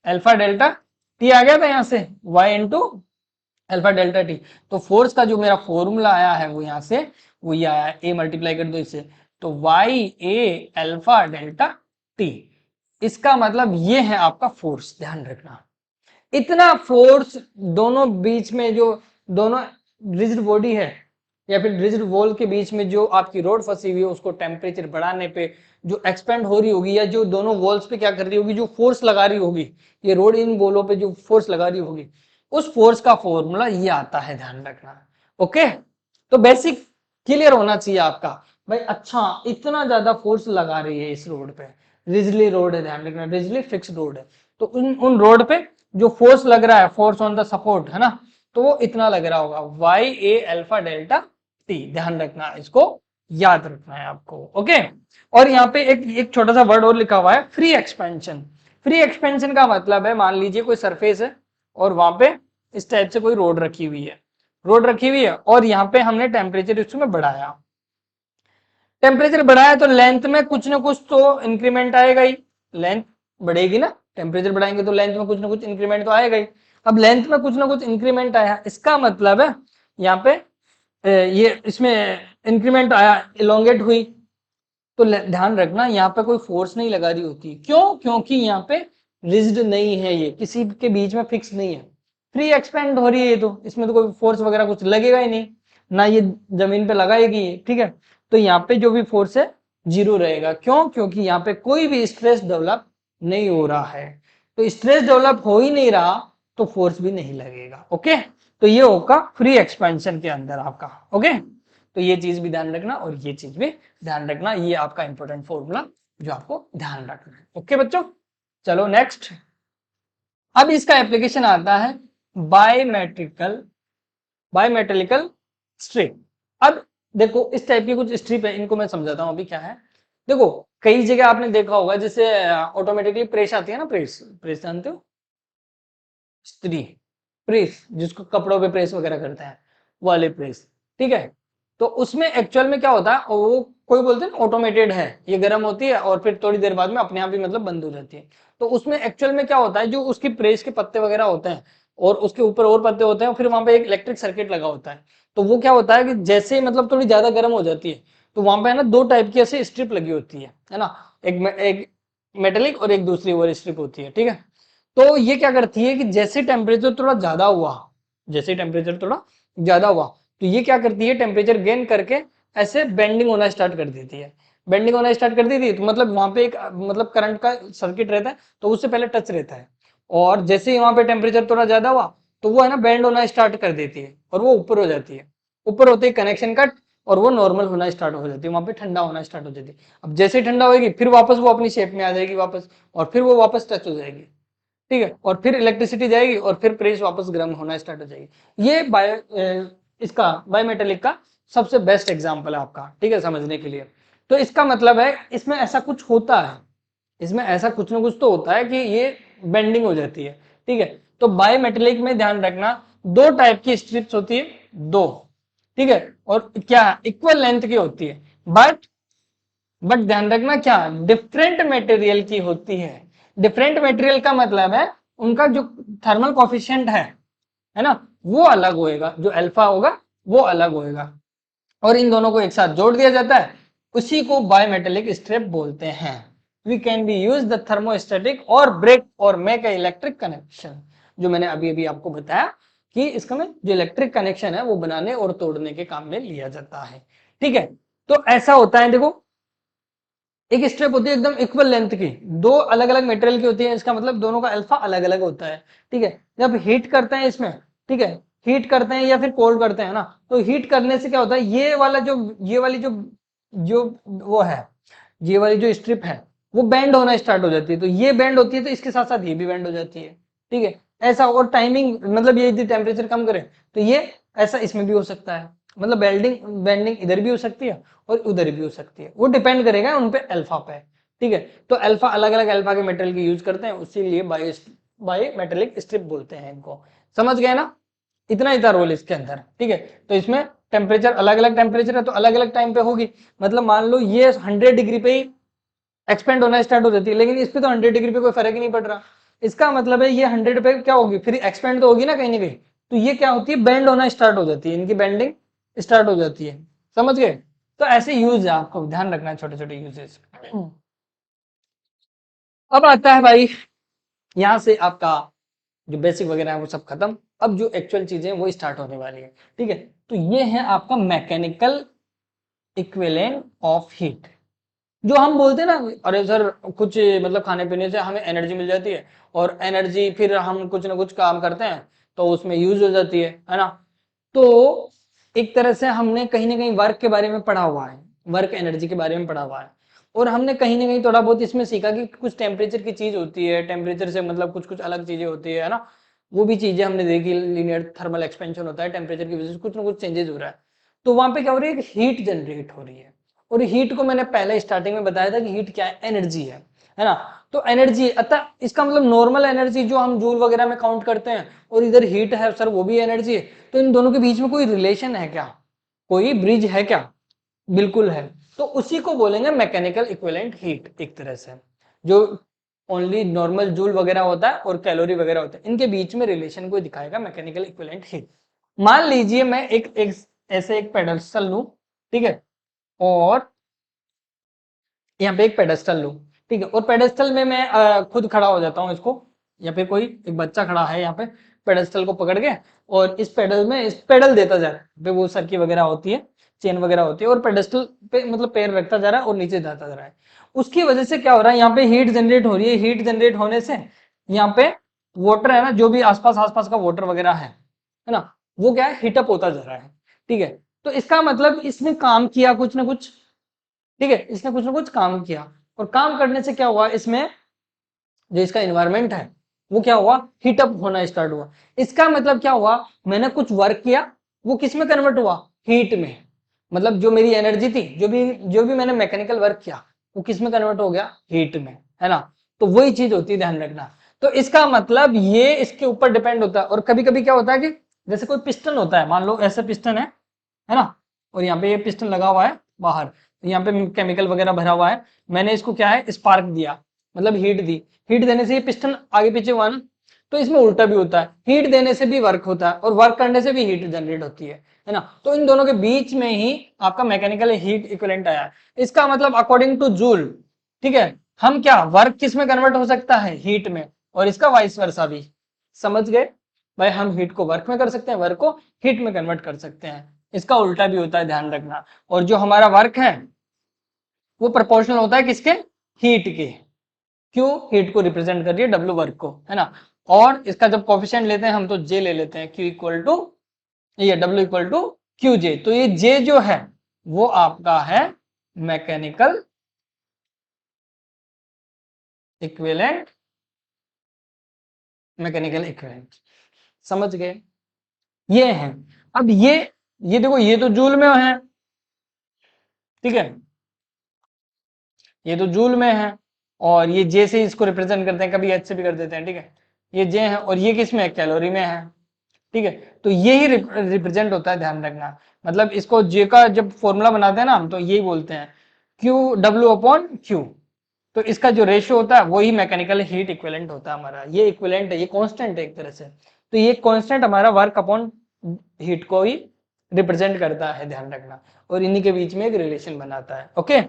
A: अल्फा डेल्टा t आ गया था यहां से, y into alpha delta T. तो फोर्स का जो मेरा फॉर्मूला आया है वो यहाँ से वो ये आया, ए मल्टीप्लाई कर दो इससे, तो वाई ए अल्फा डेल्टा टी। इसका मतलब ये है आपका फोर्स, ध्यान रखना। इतना फोर्स दोनों बीच में, जो दोनों रिजिड बॉडी है या फिर रिजिड वॉल के बीच में जो आपकी रोड फंसी हुई है, उसको टेम्परेचर बढ़ाने पे जो एक्सपेंड हो रही होगी, या जो दोनों वॉल्स पे क्या कर रही होगी, जो फोर्स लगा रही होगी, ये रोड इन वॉलों पे जो फोर्स लगा रही होगी, उस फोर्स का फॉर्मूला ये आता है, ध्यान रखना। ओके, तो बेसिक क्लियर होना चाहिए आपका भाई। अच्छा, इतना ज्यादा फोर्स लगा रही है इस रोड पे, रिजिडली रोड है, ध्यान रखना, रिजिडली फिक्स रोड है, तो उन रोड पे जो फोर्स लग रहा है, फोर्स ऑन द सपोर्ट है ना, तो वो इतना लग रहा होगा, वाई ए अल्फा डेल्टा टी, ध्यान रखना, इसको याद रखना है आपको। ओके, और यहाँ पे एक छोटा सा वर्ड और लिखा हुआ है, फ्री एक्सपेंशन। फ्री एक्सपेंशन का मतलब है, मान लीजिए कोई सरफेस है और वहां पे इस टाइप से कोई रोड रखी हुई है, रोड रखी हुई है, और यहाँ पे हमने टेम्परेचर इसमें बढ़ाया, टेम्परेचर बढ़ाया तो लेंथ में कुछ ना कुछ तो इंक्रीमेंट आएगा ही, लेंथ बढ़ेगी ना, टेम्परेचर बढ़ाएंगे तो लेंथ में कुछ ना कुछ इंक्रीमेंट तो आएगा ही। अब लेंथ में कुछ ना कुछ इंक्रीमेंट आया, इसका मतलब है यहाँ पे ये इसमें इंक्रीमेंट आया, इलोंगेट हुई, तो ध्यान रखना यहाँ पे कोई फोर्स नहीं लगा रही होती, क्यों, क्योंकि यहाँ पे रिजिड नहीं है, ये किसी के बीच में फिक्स नहीं है, फ्री एक्सपेंड हो रही है ये, तो इसमें तो कोई फोर्स वगैरह कुछ लगेगा ही नहीं, ना ये जमीन पे लगाएगी, ठीक है। तो यहाँ पे जो भी फोर्स है जीरो रहेगा, क्यों, क्योंकि यहाँ पे कोई भी स्ट्रेस डेवलप नहीं हो रहा है, तो स्ट्रेस डेवलप हो ही नहीं रहा तो फोर्स भी नहीं लगेगा। ओके, तो ये होगा फ्री एक्सपेंशन के अंदर आपका। ओके, तो ये चीज भी ध्यान रखना और ये चीज भी ध्यान रखना, ये आपका इंपॉर्टेंट फॉर्मूला जो आपको ध्यान रखना है। ओके बच्चों, चलो नेक्स्ट। अब इसका एप्लीकेशन आता है बायोमेटेरिकल स्ट्रिप। अब देखो इस टाइप की कुछ स्ट्रिप है, इनको मैं समझाता हूं अभी क्या है। देखो कई जगह आपने देखा होगा, जैसे ऑटोमेटिकली प्रेस आती है ना, प्रेस, प्रेस जानते हो, स्त्री प्रेस, जिसको कपड़ों पे प्रेस वगैरह करते हैं, वाले प्रेस, ठीक है। तो उसमें एक्चुअल में क्या होता है, वो कोई बोलते हैं ऑटोमेटेड है, ये गर्म होती है और फिर थोड़ी देर बाद में अपने आप ही मतलब बंद हो जाती है। तो उसमें एक्चुअल में क्या होता है, जो उसकी प्रेस के पत्ते वगैरह होते हैं और उसके ऊपर और पत्ते होते हैं, फिर वहां पे एक इलेक्ट्रिक सर्किट लगा होता है। तो वो क्या होता है कि जैसे ही मतलब थोड़ी ज्यादा गर्म हो जाती है, तो वहां पे है ना दो टाइप की ऐसे स्ट्रिप लगी होती है ना, एक मेटेलिक और एक दूसरी और स्ट्रिप होती है, ठीक है। तो ये क्या करती है कि जैसे टेम्परेचर थोड़ा ज्यादा हुआ, जैसे टेम्परेचर थोड़ा ज्यादा हुआ, तो ये क्या करती है, टेम्परेचर गेन करके ऐसे बेंडिंग होना स्टार्ट कर देती है। बेंडिंग होना स्टार्ट कर देती है तो मतलब वहां पे एक मतलब करंट का सर्किट रहता है, तो उससे पहले टच रहता है, और जैसे ही वहां पे टेम्परेचर थोड़ा ज्यादा हुआ तो वो है ना बेंड होना स्टार्ट कर देती है और वो ऊपर हो जाती है, ऊपर होते ही कनेक्शन कट और वो नॉर्मल होना स्टार्ट हो जाती है, वहां पे ठंडा होना स्टार्ट हो जाती है। अब जैसे ही ठंडा होगी फिर वापस वो अपनी शेप में आ जाएगी वापस, और फिर वो वापस टच हो जाएगी, ठीक है, और फिर इलेक्ट्रिसिटी जाएगी और फिर प्रेस वापस गर्म होना स्टार्ट हो जाएगी। ये इसका बायोमेटेलिक का सबसे बेस्ट एग्जांपल है आपका, ठीक है, समझने के लिए। तो इसका मतलब है इसमें ऐसा कुछ होता है, इसमें ऐसा कुछ ना कुछ तो होता है कि ये बेंडिंग हो जाती है, ठीक है। तो बायोमेटेलिक में ध्यान रखना दो टाइप की स्ट्रिप्स होती है, दो, ठीक है, और क्या इक्वल लेंथ की होती है, बट ध्यान रखना क्या डिफरेंट मटेरियल की होती है। डिफरेंट मटेरियल का मतलब है उनका जो थर्मल कॉफिशिएंट है ना, वो अलग होएगा, जो अल्फा होगा वो अलग होएगा, और इन दोनों को एक साथ जोड़ दिया जाता है, उसी को बायमेटेलिक स्ट्रिप बोलते हैं। We can be use the thermostatic और ब्रेक और मेक ए इलेक्ट्रिक कनेक्शन, जो मैंने अभी अभी आपको बताया कि इसका में जो इलेक्ट्रिक कनेक्शन है वो बनाने और तोड़ने के काम में लिया जाता है। ठीक है, तो ऐसा होता है, देखो एक स्ट्रिप होती है एकदम इक्वल लेंथ की, दो अलग अलग मटेरियल की होती है, इसका मतलब दोनों का अल्फा अलग अलग होता है। ठीक है, जब हीट करते हैं इसमें, ठीक है, हीट करते हैं या फिर कोल्ड करते हैं ना, तो हीट करने से क्या होता है, ये वाला जो ये वाली जो जो वो है, ये वाली जो स्ट्रिप है वो बेंड होना स्टार्ट हो जाती है, तो ये बेंड होती है तो इसके साथ साथ ये भी बेंड हो जाती है। ठीक है, ऐसा, और टाइमिंग मतलब ये यदि टेम्परेचर कम करे तो ये ऐसा इसमें भी हो सकता है, मतलब बेंडिंग इधर भी हो सकती है और उधर भी हो सकती है, वो डिपेंड करेगा उन पे अल्फा पे। ठीक है, तो अल्फा अलग अलग अल्फा के मेटल की यूज करते हैं, उसीलिए बायो मेटेलिक स्ट्रिप बोलते हैं इनको। समझ गए ना, इतना ही था रोल इसके अंदर। ठीक है, तो इसमें टेम्परेचर अलग अलग टेम्परेचर है तो अलग अलग टाइम पे होगी, मतलब मान लो ये 100 डिग्री पे ही एक्सपेंड होना स्टार्ट हो जाती है, लेकिन इस पे तो 100 डिग्री पे कोई फर्क ही नहीं पड़ रहा, इसका मतलब है ये 100 पे क्या होगी, फिर एक्सपेंड तो होगी ना कहीं ना कहीं, तो ये क्या होती है, बेंड होना स्टार्ट हो जाती है, इनकी बेंडिंग स्टार्ट हो जाती है। समझ गए, तो ऐसे यूज है, आपको ध्यान रखना है छोटे छोटे यूजेस। अब आता है भाई, यहाँ से आपका जो बेसिक वगैरह है वो सब खत्म, अब जो एक्चुअल चीजें वो स्टार्ट होने वाली है। ठीक है, तो ये है आपका मैकेनिकल इक्विवेलेंट ऑफ हीट, जो हम बोलते हैं ना, अरे सर कुछ मतलब खाने पीने से हमें एनर्जी मिल जाती है, और एनर्जी फिर हम कुछ ना कुछ काम करते हैं तो उसमें यूज हो जाती है ना, तो एक तरह से हमने कहीं ना कहीं वर्क के बारे में पढ़ा हुआ है, वर्क एनर्जी के बारे में पढ़ा हुआ है, और हमने कहीं ना कहीं थोड़ा बहुत इसमें सीखा कि कुछ टेम्परेचर की चीज होती है, टेम्परेचर से मतलब कुछ कुछ अलग चीजें होती है ना, वो भी चीजें हमने देखी, लीनियर थर्मल एक्सपेंशन होता है, टेम्परेचर की वजह से कुछ ना कुछ चेंजेस हो रहा है, तो वहां पे क्या हो रही है, हीट जनरेट हो रही है, और हीट को मैंने पहले स्टार्टिंग में बताया था कि हीट क्या है, एनर्जी है ना, तो एनर्जी, अतः इसका मतलब नॉर्मल एनर्जी जो हम जूल वगैरह में काउंट करते हैं, और इधर हीट है सर वो भी एनर्जी है, तो इन दोनों के बीच में कोई रिलेशन है क्या, कोई ब्रिज है क्या, बिल्कुल है, तो उसी को बोलेंगे मैकेनिकल इक्विवेलेंट हीट, एक तरह से जो ओनली नॉर्मल जूल वगैरह होता है और कैलोरी वगैरह होता है, इनके बीच में रिलेशन को दिखाएगा मैकेनिकल इक्विवेलेंट हीट। मान लीजिए मैं एक ऐसे एक पेडस्टल लूं, ठीक है, और यहाँ पे एक पेडेस्टल लूं, ठीक है, और पेडेस्टल में मैं खुद खड़ा हो जाता हूँ इसको, या फिर कोई एक बच्चा खड़ा है यहाँ पे पेडेस्टल को पकड़ के, और इस पेडल में इस पेडल देता जा रहा है, वो सरकी वगैरह होती है, चेन वगैरह होती है, और पेडेस्टल पे मतलब पैर रखता जा रहा है और नीचे जाता जा रहा है, उसकी वजह से क्या हो रहा है, यहाँ पे हीट जनरेट हो रही है, हीट जनरेट होने से यहाँ पे वाटर है ना, जो भी आसपास आसपास का वाटर वगैरह है ना, वो क्या है, हीटअप होता जा रहा है। ठीक है, तो इसका मतलब इसने काम किया कुछ ना कुछ, ठीक है, इसने कुछ ना कुछ काम किया, और काम करने से क्या हुआ, इसमें जो इसका एनवायरमेंट है वो क्या हुआ, हीटअप होना स्टार्ट हुआ, इसका मतलब क्या हुआ, मैंने कुछ वर्क किया, वो किस में कन्वर्ट हुआ, हीट में, मतलब जो मेरी एनर्जी थी, जो भी मैंने मैकेनिकल वर्क किया वो किस में कन्वर्ट हो गया, हीट में, है ना, तो वही चीज होती है, ध्यान रखना। तो इसका मतलब ये इसके ऊपर डिपेंड होता है, और कभी कभी क्या होता है कि जैसे कोई पिस्टन होता है, मान लो ऐसा पिस्टन है ना, और यहाँ पे ये पिस्टन लगा हुआ है बाहर, यहाँ पे केमिकल वगैरह भरा हुआ है, मैंने इसको क्या है, स्पार्क दिया, मतलब हीट दी, हीट देने से ये पिस्टन आगे पीछे हुआ ना, तो इसमें उल्टा भी होता है, हीट देने से भी वर्क होता है और वर्क करने से भी हीट जनरेट होती है ना, तो इन दोनों के बीच में ही आपका मैकेनिकल हीट इक्विवेलेंट आया है। इसका मतलब अकॉर्डिंग टू जूल, ठीक है, हम क्या वर्क किस में कन्वर्ट हो सकता है, हीट में, और इसका वाइस वर्सा भी। समझ गए भाई, हम हीट को वर्क में कर सकते हैं, वर्क को हीट में कन्वर्ट कर सकते हैं, इसका उल्टा भी होता है, ध्यान रखना, और जो हमारा वर्क है वो प्रोपोर्शनल होता है किसके, हीट के, क्यों, हीट को रिप्रेजेंट कर रही है डब्ल्यू वर्क को, है ना, और इसका जब कोफिशिएंट लेते हैं हम तो जे ले लेते हैं, क्यू इक्वल टू, ये डब्ल्यू इक्वल टू क्यू जे, तो ये जे जो है वो आपका है मैकेनिकल इक्विवेलेंट, मैकेनिकल इक्विवेलेंट, समझ गए, ये है। अब ये देखो, ये तो जूल में है, ठीक है, ये तो जूल में है, और ये जे से इसको रिप्रेजेंट करते हैं, कभी एच से भी कर देते हैं, ठीक है, ये जे है, और ये किस में है, कैलोरी में है, ठीक है, तो ये ही रिप्रेजेंट होता है, ध्यान रखना, मतलब इसको जे का जब फॉर्मूला बनाते हैं ना हम, तो यही बोलते हैं क्यू डब्ल्यू अपॉन क्यू, तो इसका जो रेशियो होता है वही मैकेनिकल हीट इक्विवेलेंट होता है हमारा। ये इक्विवेलेंट है, ये कांस्टेंट है एक तरह से। तो ये कांस्टेंट हमारा वर्क अपॉन हीट को ही रिप्रेजेंट करता है, ध्यान रखना, और इन्हीं के बीच में एक रिलेशन बनाता है। ओके,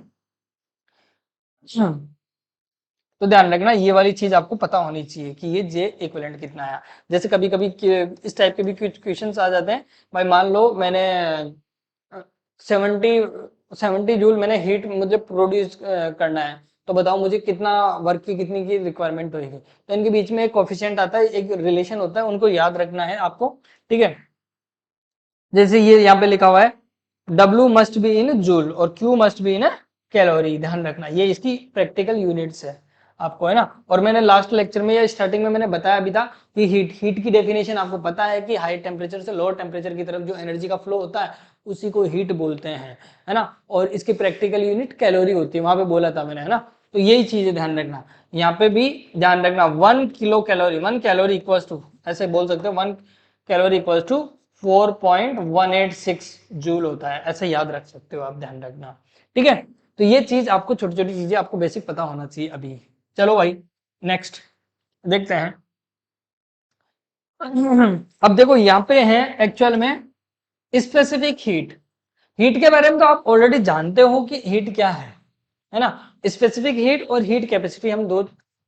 A: तो ध्यान रखना ये वाली चीज आपको पता होनी चाहिए कि ये जे इक्विवेलेंट कितना आया। जैसे कभी कभी इस टाइप के भी क्वेश्चंस आ जाते हैं, भाई मान लो मैंने 70 जूल मैंने हीट मुझे प्रोड्यूस करना है, तो बताओ मुझे कितना वर्क की कितनी की रिक्वायरमेंट होगी। तो इनके बीच में एक कोफिशिएंट आता है, एक रिलेशन होता है, उनको याद रखना है आपको, ठीक है। जैसे ये यहाँ पे लिखा हुआ है W must be in joule और Q must be in calorie, ध्यान रखना ये इसकी प्रैक्टिकल यूनिट्स है आपको, है ना। और मैंने लास्ट लेक्चर में या स्टार्टिंग में मैंने बताया भी था कि हीट की डेफिनेशन आपको पता है कि हाई टेम्परेचर से लोअर टेम्परेचर की तरफ जो एनर्जी का फ्लो होता है उसी को हीट बोलते हैं, है ना। और इसकी प्रैक्टिकल यूनिट कैलोरी होती है, वहां पे बोला था मैंने, है ना। तो यही चीज है, ध्यान रखना। यहाँ पे भी ध्यान रखना 1 kilo calorie, 1 calorie equals to, ऐसे बोल सकते हो 1 कैलोरी इक्वल्स टू 4.186 जूल होता है, ऐसे याद रख सकते हो आप, ध्यान रखना, ठीक है। तो ये चीज आपको, छोटी छोटी चीजें आपको बेसिक पता होना चाहिए अभी। चलो भाई नेक्स्ट देखते हैं। अब देखो यहाँ पे है एक्चुअल में स्पेसिफिक हीट। हीट के बारे में तो आप ऑलरेडी जानते हो कि हीट क्या है ना। स्पेसिफिक हीट और हीट कैपेसिटी, हम दो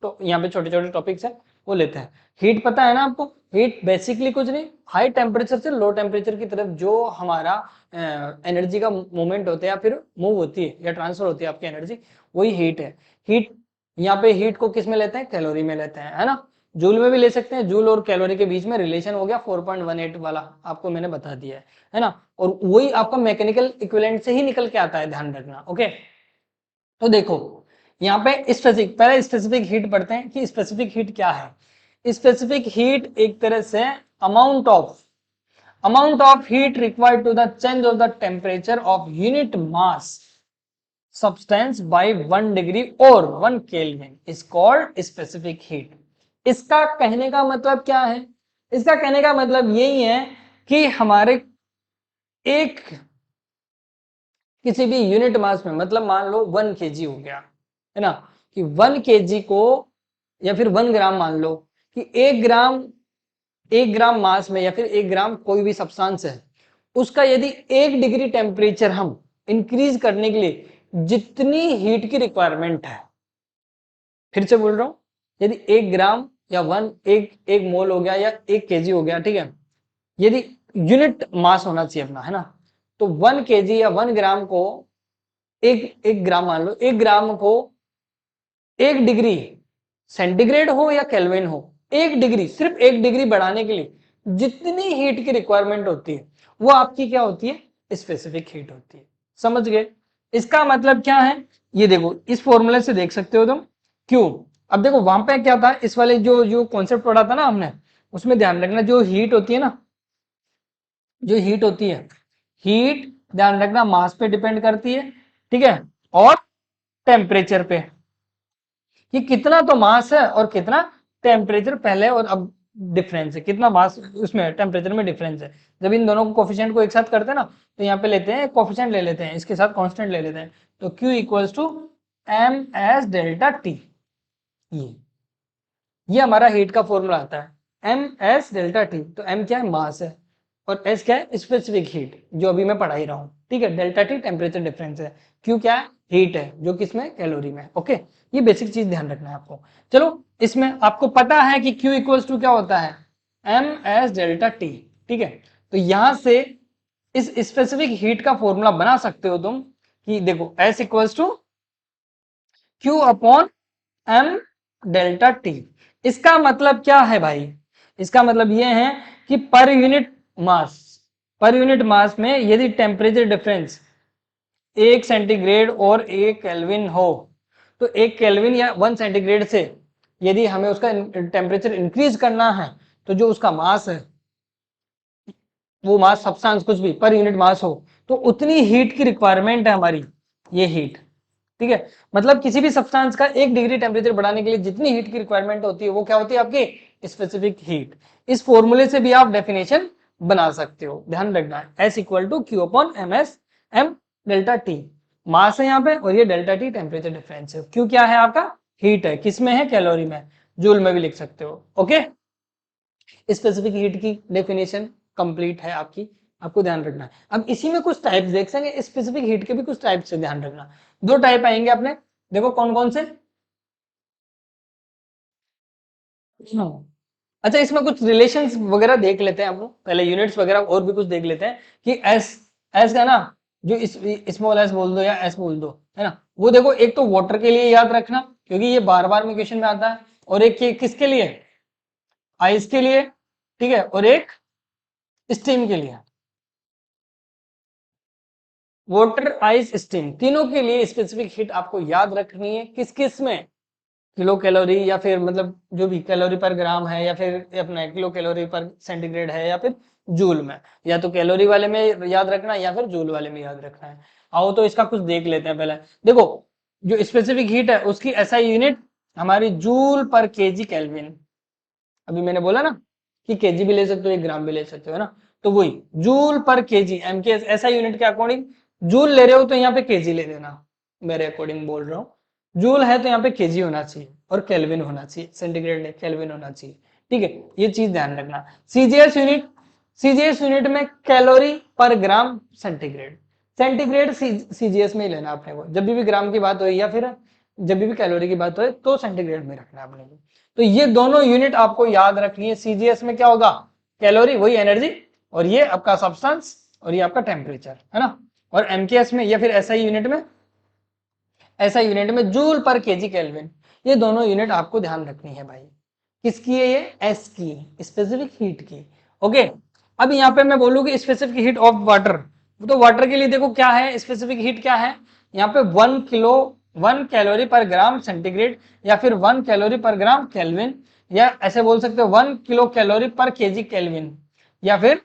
A: तो यहाँ पे छोटे छोटे टॉपिक्स है वो लेते हैं। हीट पता है ना आपको, हीट बेसिकली कुछ नहीं, हाई टेम्परेचर से लो टेम्परेचर की तरफ जो हमारा एनर्जी का मूवमेंट होता है या फिर मूव होती है या ट्रांसफर होती है आपकी एनर्जी, वही हीट है। हीट यहाँ पे हीट को किस में लेते हैं, कैलोरी में लेते हैं, है ना। जूल में भी ले सकते हैं, जूल और कैलोरी के बीच में रिलेशन हो गया 4.18 वाला, आपको मैंने बता दिया है ना। और वही आपका मैकेनिकल इक्विवेलेंट से ही निकल के आता है, ध्यान रखना। ओके, तो देखो यहाँ पे स्पेसिफिक, पहले स्पेसिफिक हीट पढ़ते हैं कि स्पेसिफिक हीट क्या है। स्पेसिफिक हीट एक तरह से amount of heat required to the change of the temperature of unit mass substance by 1 degree और 1 kelvin is called specific heat. इसका कहने का मतलब क्या है, इसका कहने का मतलब यही है कि हमारे एक किसी भी यूनिट मास में, मतलब मान लो 1 kg हो गया, है ना, कि 1 kg को या फिर 1 ग्राम मान लो कि 1 ग्राम मास में या फिर 1 ग्राम कोई भी सब्सटेंस है, उसका यदि 1 डिग्री टेम्परेचर हम इंक्रीज करने के लिए जितनी हीट की रिक्वायरमेंट है, फिर से बोल रहा हूं, यदि 1 ग्राम या एक मोल हो गया या 1 kg हो गया, ठीक है, यदि यूनिट मास होना चाहिए अपना, है ना, तो 1 kg या 1 ग्राम को एक ग्राम मान लो, 1 ग्राम को 1 डिग्री सेंटीग्रेड हो या केल्विन हो, 1 डिग्री, सिर्फ 1 डिग्री बढ़ाने के लिए जितनी हीट की रिक्वायरमेंट होती है वो आपकी क्या होती है, स्पेसिफिक हीट होती है। समझ गए? इसका मतलब क्या है, ये देखो इस फॉर्मूले से देख सकते हो तुम। क्यों? अब देखो वहां पे क्या था, इस वाले जो जो कॉन्सेप्ट पढ़ा था ना हमने, उसमें ध्यान रखना जो हीट होती है ना, जो हीट होती है, हीट ध्यान रखना मास पे डिपेंड करती है, ठीक है, और टेम्परेचर पे, कि कितना तो मास है और कितना टेम्परेचर पहले और अब डिफरेंस है, कितना मास उसमें टेम्परेचर में डिफरेंस है। जब इन दोनों को कोफिशिएंट को एक साथ करते हैं ना, तो यहाँ पे लेते हैं कोफिशिएंट ले लेते हैं, इसके साथ कांस्टेंट ले लेते हैं, तो Q equals to M S delta T. ये हमारा हीट का फॉर्मूला आता है, एम एस डेल्टा टी। तो एम क्या है, मास है, और एस क्या है, स्पेसिफिक हीट, जो अभी मैं पढ़ा ही रहा हूँ, ठीक है। डेल्टा टी टेम्परेचर डिफरेंस है, क्यू क्या है, हीट है, जो किसमें, कैलोरी में। ओके, ये बेसिक चीज ध्यान रखना है आपको। चलो इसमें आपको पता है कि Q इक्वल्स टू क्या होता है, एम एस डेल्टा टी, ठीक है। तो यहां से इस स्पेसिफिक हीट का फॉर्मूला बना सकते हो तुम, कि देखो S equals to Q upon M delta T. इसका मतलब क्या है भाई, इसका मतलब यह है कि पर यूनिट मास में यदि टेम्परेचर डिफरेंस 1 सेंटीग्रेड और 1 केल्विन हो, तो 1 केल्विन या 1 सेंटीग्रेड से यदि हमें उसका टेम्परेचर इंक्रीज करना है, तो जो उसका मास है, वो मास सब्सटेंस कुछ भी पर यूनिट मास हो, तो उतनी हीट की रिक्वायरमेंट है हमारी, ये हीट, ठीक है। मतलब किसी भी सब्सटेंस का 1 डिग्री टेम्परेचर बढ़ाने के लिए जितनी हीट की रिक्वायरमेंट होती है वो क्या होती है, आपकी स्पेसिफिक हीट। इस फॉर्मूले से भी आप डेफिनेशन बना सकते हो, ध्यान रखना है, S equal to Q upon M S M delta T. Mass है यहाँ पे, और ये डेल्टा टी टेम्परेचर डिफरेंस है। क्यों क्या है आपका? हीट है। किस में है? कैलोरी में। जूल में भी लिख सकते हो। ओके, स्पेसिफिक हीट की डेफिनेशन कंप्लीट है आपकी, आपको ध्यान रखना है। अब इसी में कुछ टाइप्स देख सकेंगे, स्पेसिफिक हीट के भी कुछ टाइप्स से ध्यान रखना। दो टाइप आएंगे अपने, देखो कौन कौन से। अच्छा, इसमें कुछ रिलेशंस वगैरह देख लेते हैं हम लोग, पहले यूनिट्स वगैरह और भी कुछ देख लेते हैं कि एस, एस का ना जो स्मॉल एस बोल दो या एस बोल दो, है ना, वो देखो एक तो वाटर के लिए याद रखना क्योंकि ये बार बार में क्वेश्चन में आता है, और एक किसके लिए? आइस के लिए, ठीक है, और एक स्टीम के लिए। वाटर, आइस, स्टीम, तीनों के लिए स्पेसिफिक हीट आपको याद रखनी है। किस किस में? किलो कैलोरी, या फिर मतलब जो भी कैलोरी पर ग्राम है, या फिर अपना किलो कैलोरी पर सेंटीग्रेड है, या फिर जूल में। या तो कैलोरी वाले में याद रखना है या फिर जूल वाले में याद रखना है। आओ तो इसका कुछ देख लेते हैं। पहले देखो, जो स्पेसिफिक हीट है उसकी एसआई यूनिट हमारी जूल पर केजी केल्विन। अभी मैंने बोला ना कि केजी भी ले सकते हो, एक ग्राम भी ले सकते हो, है ना, तो वही जूल पर केजी, एम के एसआई यूनिट के अकॉर्डिंग जूल ले रहे हो तो यहाँ पे केजी ले लेना, मेरे अकॉर्डिंग बोल रहा हूँ। जूल है तो यहाँ पे केजी होना चाहिए, और केल्विन होना चाहिए, सेंटीग्रेड नहीं केल्विन होना चाहिए। ठीक है, ये चीज ध्यान रखना। सीजीएस यूनिट, सीजीएस यूनिट में कैलोरी पर ग्राम सेंटीग्रेड, सेंटीग्रेड सीजीएस में ही लेना आपने को, जब भी ग्राम की बात हो या फिर जब भी कैलोरी की बात हो तो सेंटीग्रेड में रखना आपने को। तो ये दोनों यूनिट आपको याद रखनी है। सीजीएस में क्या होगा? कैलोरी, वही एनर्जी, और ये आपका सब्सटेंस, और ये आपका टेम्परेचर, है ना। और एमकेएस में या फिर एसआई यूनिट में, एसआई यूनिट में जूल पर केजी केल्विन। ये दोनों यूनिट आपको ध्यान रखनी है भाई। किसकी है ये? एस की, स्पेसिफिक हीट की। ओके, अब यहाँ पे मैं बोलूंगी स्पेसिफिक हीट ऑफ वाटर, तो वाटर के लिए देखो क्या है स्पेसिफिक हीट, क्या है यहाँ पे 1 कैलोरी पर ग्राम सेंटीग्रेड, या फिर 1 कैलोरी पर ग्राम केल्विन, या ऐसे बोल सकते हो 1 किलो कैलोरी पर केजी केल्विन, या फिर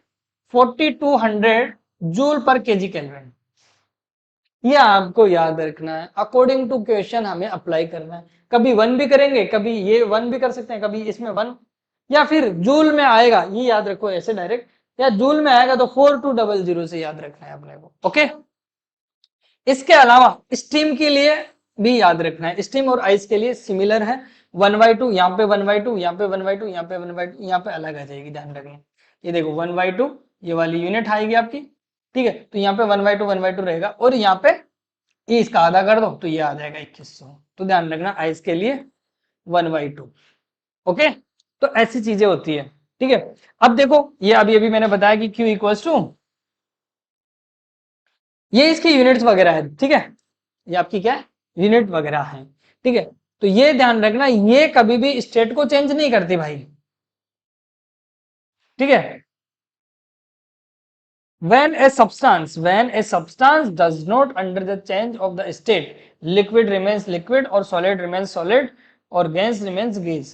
A: 4200 जूल पर केजी केल्विन। ये आपको याद रखना है, अकॉर्डिंग टू क्वेश्चन हमें अप्लाई करना है। कभी वन भी करेंगे, कभी ये वन भी कर सकते हैं, कभी इसमें वन, या फिर जूल में आएगा, ये याद रखो ऐसे डायरेक्ट, या जूल में आएगा तो 4200 से याद रखना है अपने को। ओके, इसके अलावा स्टीम के लिए भी याद रखना है, स्टीम और आइस के लिए सिमिलर है, 1/2, यहाँ पे 1/2, यहाँ पे 1/2, यहाँ पे 1/2, यहाँ पे अलग आ जाएगी, ध्यान रखना। ये देखो 1/2, ये वाली यूनिट आएगी आपकी, ठीक है, तो यहाँ पे 1/2 रहेगा, और यहाँ पे ये इसका आधा कर दो तो ये आ जाएगा 2100। तो ध्यान रखना आइस के लिए 1/2। ओके, तो ऐसी चीजें होती है। ठीक है, अब देखो ये अभी मैंने बताया कि Q इक्वल्स टू, ये इसकी यूनिट्स वगैरह है, ठीक है, ये आपकी क्या है? यूनिट वगैरह है, ठीक है। तो ये ध्यान रखना, ये कभी भी स्टेट को चेंज नहीं करती भाई, ठीक है। when a substance does not under the change of the state, liquid remains liquid or solid remains solid or gas remains gas,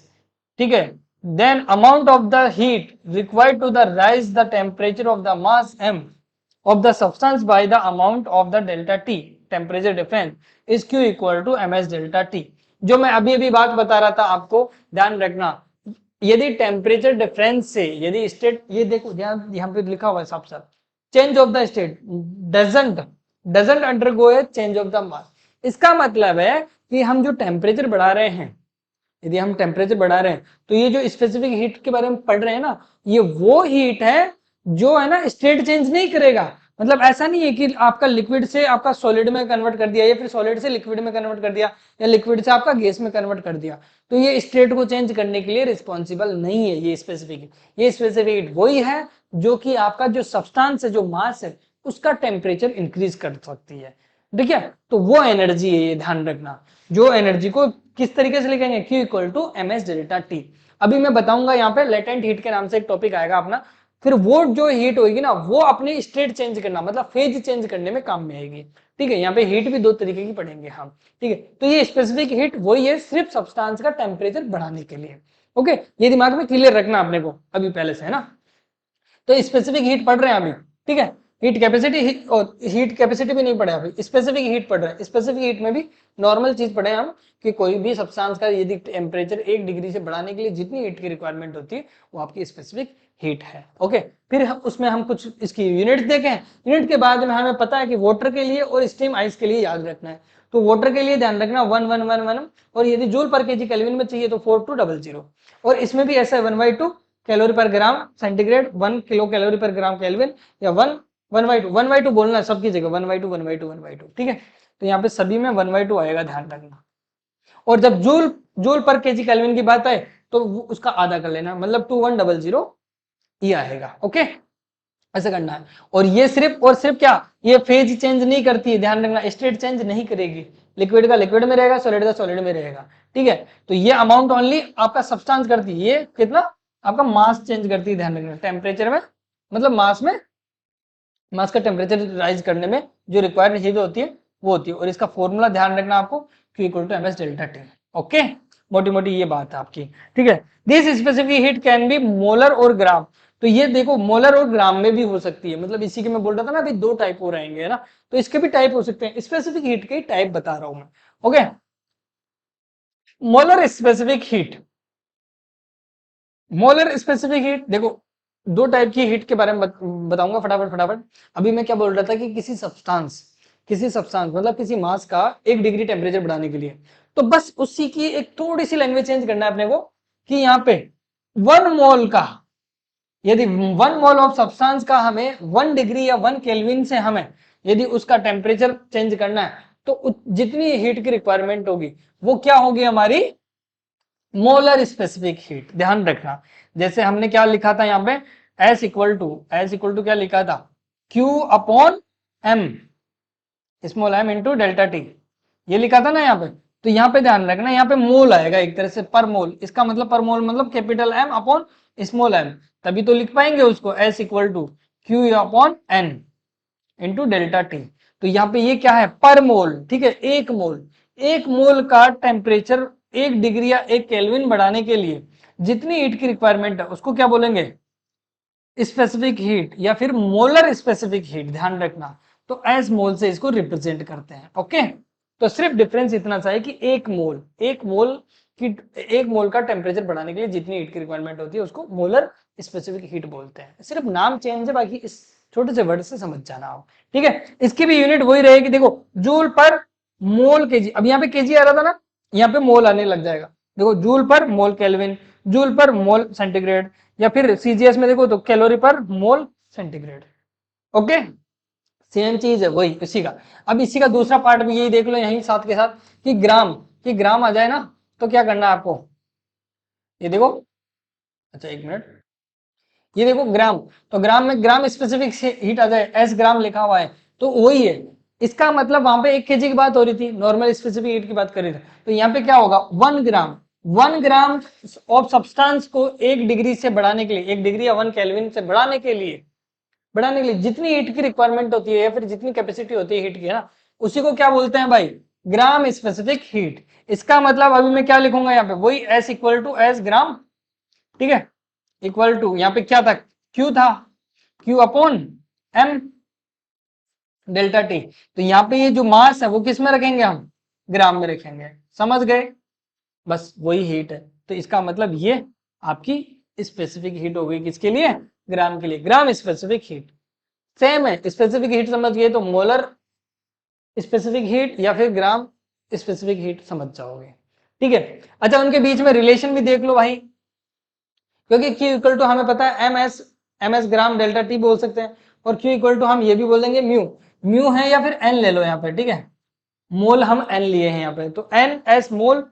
A: ठीक है, then amount of the heat required to the rise the temperature of the mass m of the substance by the amount of the delta t temperature difference is q equal to ms delta t। जो मैं अभी बात बता रहा था आपको, ध्यान रखना, यदि टेम्परेचर डिफरेंस से, यदि स्टेट, ये देखो यहाँ पे लिखा हुआ है साफ साफ, change of the state doesn't undergo A change of the mass. इसका मतलब है कि हम जो टेम्परेचर बढ़ा रहे हैं, यदि हम टेम्परेचर बढ़ा रहे हैं, तो ये जो स्पेसिफिक हीट के बारे में पढ़ रहे हैं ना, ये वो हीट है जो है ना स्टेट चेंज नहीं करेगा। मतलब ऐसा नहीं है कि आपका लिक्विड से आपका सॉलिड में कन्वर्ट कर दिया, या फिर सॉलिड से लिक्विड में कन्वर्ट कर दिया, या लिक्विड से आपका गैस में कन्वर्ट कर दिया, तो ये स्टेट को चेंज करने के लिए रिस्पॉन्सिबल नहीं है। ये स्पेसिफिक हीट वही है जो कि आपका जो सब्सटेंस है, जो मास है, उसका टेम्परेचर इंक्रीज कर सकती है, ठीक है। तो वो एनर्जी है, ये ध्यान रखना। जो एनर्जी को किस तरीके से लिखेंगे? Q equal to M S delta T. अभी मैं बताऊंगा यहाँ पे लेटेंट हीट के नाम से एक टॉपिक आएगा अपना, फिर वो जो हीट होगी ना, वो अपनी स्टेट चेंज करना, मतलब फेज चेंज करने में काम में आएगी, ठीक है। यहाँ पे हीट भी दो तरीके की पढ़ेंगे हम, ठीक है। तो ये स्पेसिफिक हीट वही है, सिर्फ सब्सटेंस का टेम्परेचर बढ़ाने के लिए। ओके, ये दिमाग में क्लियर रखना अपने को अभी पहले से, है ना। तो स्पेसिफिक हीट पढ़ रहे हैं अभी, ठीक है। हीट कैपेसिटी और हीट कैपेसिटी भी नहीं पढ़े अभी, स्पेसिफिक हीट पढ़ रहे हैं। स्पेसिफिक हीट में भी नॉर्मल चीज पढ़े हम कि कोई भी सब्सटेंस का यदि टेम्परेचर 1 डिग्री से बढ़ाने के लिए जितनी हीट की रिक्वायरमेंट होती है वो आपकी स्पेसिफिक हीट है। ओके, फिर उसमें हम कुछ इसकी यूनिट्स देखे हैं। यूनिट के बाद में हमें पता है कि वाटर के लिए और स्टीम आइस के लिए याद रखना है। तो वाटर के लिए ध्यान रखना 1111 और यदि जूल पर केजी केल्विन में चाहिए तो 4200 और इसमें भी ऐसा है 1/2 कैलोरी पर ग्राम सेंटीग्रेड 1 किलो कैलोरी पर ग्राम केल्विन या 1/2 बोलना है सबकी जगह 1/2 ठीक है। तो यहाँ पे सभी में 1/2 आएगा, ध्यान रखना। और जब जूल पर केजी केल्विन की बात आए तो उसका आधा कर लेना, मतलब 2100 ये आएगा। ओके, ऐसा करना है। और ये सिर्फ और सिर्फ क्या, ये फेज चेंज नहीं करती है, ध्यान रखना, स्टेट चेंज नहीं करेगी। लिक्विड का लिक्विड में रहेगा, सॉलिड का सॉलिड में रहेगा, ठीक है। तो ये अमाउंट ओनली आपका सब्सटेंस करती है, ये कितना आपका मास चेंज करती है, ध्यान रखना। टेम्परेचर में मतलब मास का टेम्परेचर राइज करने में जो रिक्वायर्ड हीट होती है वो होती है। और इसका फॉर्मूला ध्यान रखना आपको, Q = ms delta T। Okay, मोटी मोटी ये बात है आपकी, ठीक है। This specific heat can be molar और ग्राम। तो ये देखो मोलर और ग्राम में भी हो सकती है, मतलब इसी के मैं बोल रहा था ना अभी 2 टाइप हो रहेंगे, है ना। तो इसके भी टाइप हो सकते हैं, स्पेसिफिक हीट के टाइप बता रहा हूं मैं। Okay, molar specific heat, molar specific heat देखो 2 टाइप की हीट के बारे में बताऊंगा फटाफट। अभी मैं क्या बोल रहा था कि किसी सब्सटेंस मतलब किसी मास का 1 डिग्री टेम्परेचर बढ़ाने के लिए, तो बस उसी की एक थोड़ी सी लैंग्वेज चेंज करना है अपने को कि यहाँ पे 1 मोल का, यदि 1 मोल ऑफ सब्सटेंस का हमें 1 डिग्री या 1 केल्विन से हमें यदि उसका टेम्परेचर चेंज करना है तो जितनी हीट की रिक्वायरमेंट होगी वो क्या होगी हमारी मोलर स्पेसिफिक हीट। ध्यान रखना, जैसे हमने क्या लिखा था यहाँ पे S इक्वल टू क्या लिखा था, Q/m small m into delta T, ये लिखा था ना यहाँ पे। तो यहाँ पे ध्यान रखना, यहाँ पे मोल आएगा एक तरह से, पर मोल, इसका मतलब पर मोल मतलब capital M upon small m, तभी तो लिख पाएंगे उसको S equal to Q/n into delta T. तो यहाँ पे ये क्या है, पर मोल, ठीक है। एक मोल का टेम्परेचर 1 डिग्री या 1 केल्विन बढ़ाने के लिए जितनी हीट की रिक्वायरमेंट है उसको क्या बोलेंगे, स्पेसिफिक हीट या फिर मोलर स्पेसिफिक हीट। ध्यान रखना, तो एस मोल से इसको रिप्रेजेंट करते हैं। ओके, तो सिर्फ डिफरेंस इतना सा है कि एक मोल का टेम्परेचर बढ़ाने के लिए जितनी हीट की रिक्वायरमेंट होती है उसको मोलर स्पेसिफिक हीट बोलते हैं। सिर्फ नाम चेंज है, बाकी इस छोटे से वर्ड से समझ जाना हो, ठीक है। इसकी भी यूनिट वही रहेगी, देखो जूल पर मोल केजी, अब यहाँ पे केजी आ रहा था ना, यहाँ पे मोल आने लग जाएगा। देखो जूल पर मोल केल्विन, जूल पर मोल सेंटीग्रेड, या फिर सीजीएस में देखो तो कैलोरी पर मोल सेंटीग्रेड। ओके, सेम चीज है वही इसी का। अब इसी का दूसरा पार्ट भी यही देख लो यहीं साथ के साथ कि ग्राम आ जाए ना तो क्या करना है आपको, ये देखो, अच्छा 1 मिनट, ये देखो ग्राम, तो ग्राम में ग्राम स्पेसिफिक हीट आ जाए, एस ग्राम लिखा हुआ है तो वही है। इसका मतलब वहां पे 1 केजी की बात हो रही थी, नॉर्मल स्पेसिफिक हीट की बात कर रही थी, तो यहाँ पे क्या होगा 1 ग्राम ऑफ सब्सटेंस को 1 डिग्री से बढ़ाने के लिए, 1 डिग्री या 1 केल्विन से बढ़ाने के लिए जितनी हीट की रिक्वायरमेंट होती है या फिर जितनी कैपेसिटी होती है हीट की, है ना, उसी को क्या बोलते हैं भाई, ग्राम स्पेसिफिक हीट। इसका मतलब अभी मैं क्या लिखूंगा यहाँ पे, वही एस इक्वल टू एस ग्राम, ठीक है, इक्वल टू यहाँ पे क्या था, क्यू था, Q upon M delta T. तो यहाँ पे ये जो मास है वो किस में रखेंगे, हम ग्राम में रखेंगे, समझ गए, बस वही हीट है। तो इसका मतलब ये आपकी स्पेसिफिक हीट हो गई, किसके लिए, ग्राम के लिए, ग्राम स्पेसिफिक हीट। सेम है, स्पेसिफिक हीट समझ गए तो मोलर स्पेसिफिक हीट या फिर ग्राम स्पेसिफिक हीट समझ जाओगे, ठीक है। अच्छा, उनके बीच में रिलेशन भी देख लो भाई, क्योंकि Q इक्वल टू हमें पता है एम एस ग्राम डेल्टा टी बोल सकते हैं, और Q इक्वल टू हम ये भी बोल देंगे म्यू है या फिर N ले लो यहाँ पे, ठीक है, मोल हम N लिए हैं यहाँ पे, तो N S mole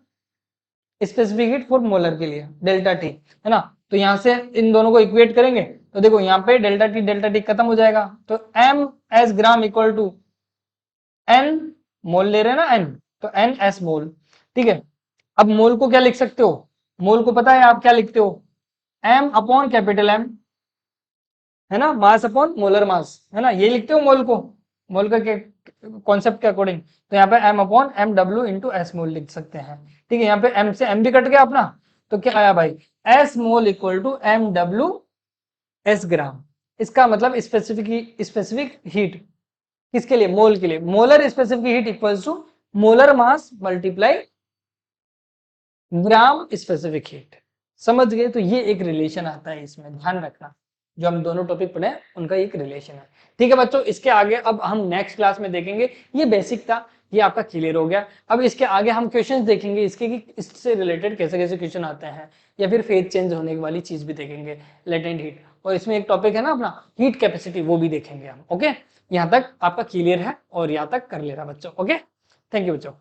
A: specific heat for molar के लिए डेल्टा टी, है ना। तो यहाँ से इन दोनों को इक्वेट करेंगे तो देखो यहाँ पे डेल्टा टी खत्म हो जाएगा, तो M S gram equal to N mole ले रहे हैं ना, एन तो एन एस मोल, ठीक है। अब मोल को क्या लिख सकते हो, मोल को पता है आप क्या लिखते हो, एम अपॉन कैपिटल एम, है ना, मास अपॉन मोलर मास, है ना, ये लिखते हो मोल को, मोल का कॉन्सेप्ट के अकॉर्डिंग। तो यहाँ पे M upon M W into S mole लिख सकते हैं, ठीक है। यहाँ पे एम से एम भी कट गया अपना, तो क्या आया भाई, S mole equal to M W S gram, इसका मतलब स्पेसिफिक हीट किसके लिए, मोल के लिए, molar specific heat equals to molar mass multiply gram specific heat. समझ गए? तो ये एक रिलेशन आता है, इसमें ध्यान रखना, जो हम दोनों टॉपिक पढ़े उनका एक रिलेशन है। ठीक है बच्चों, इसके आगे अब हम नेक्स्ट क्लास में देखेंगे, ये बेसिक था, ये आपका क्लियर हो गया। अब इसके आगे हम क्वेश्चंस देखेंगे इसके कि इससे रिलेटेड कैसे कैसे क्वेश्चन आते हैं, या फिर फेज चेंज होने वाली चीज भी देखेंगे, लेटेंट हीट, और इसमें एक टॉपिक है ना अपना हीट कैपेसिटी, वो भी देखेंगे हम। ओके, यहाँ तक आपका क्लियर है और यहाँ तक कर लेना बच्चों। ओके, थैंक यू बच्चों।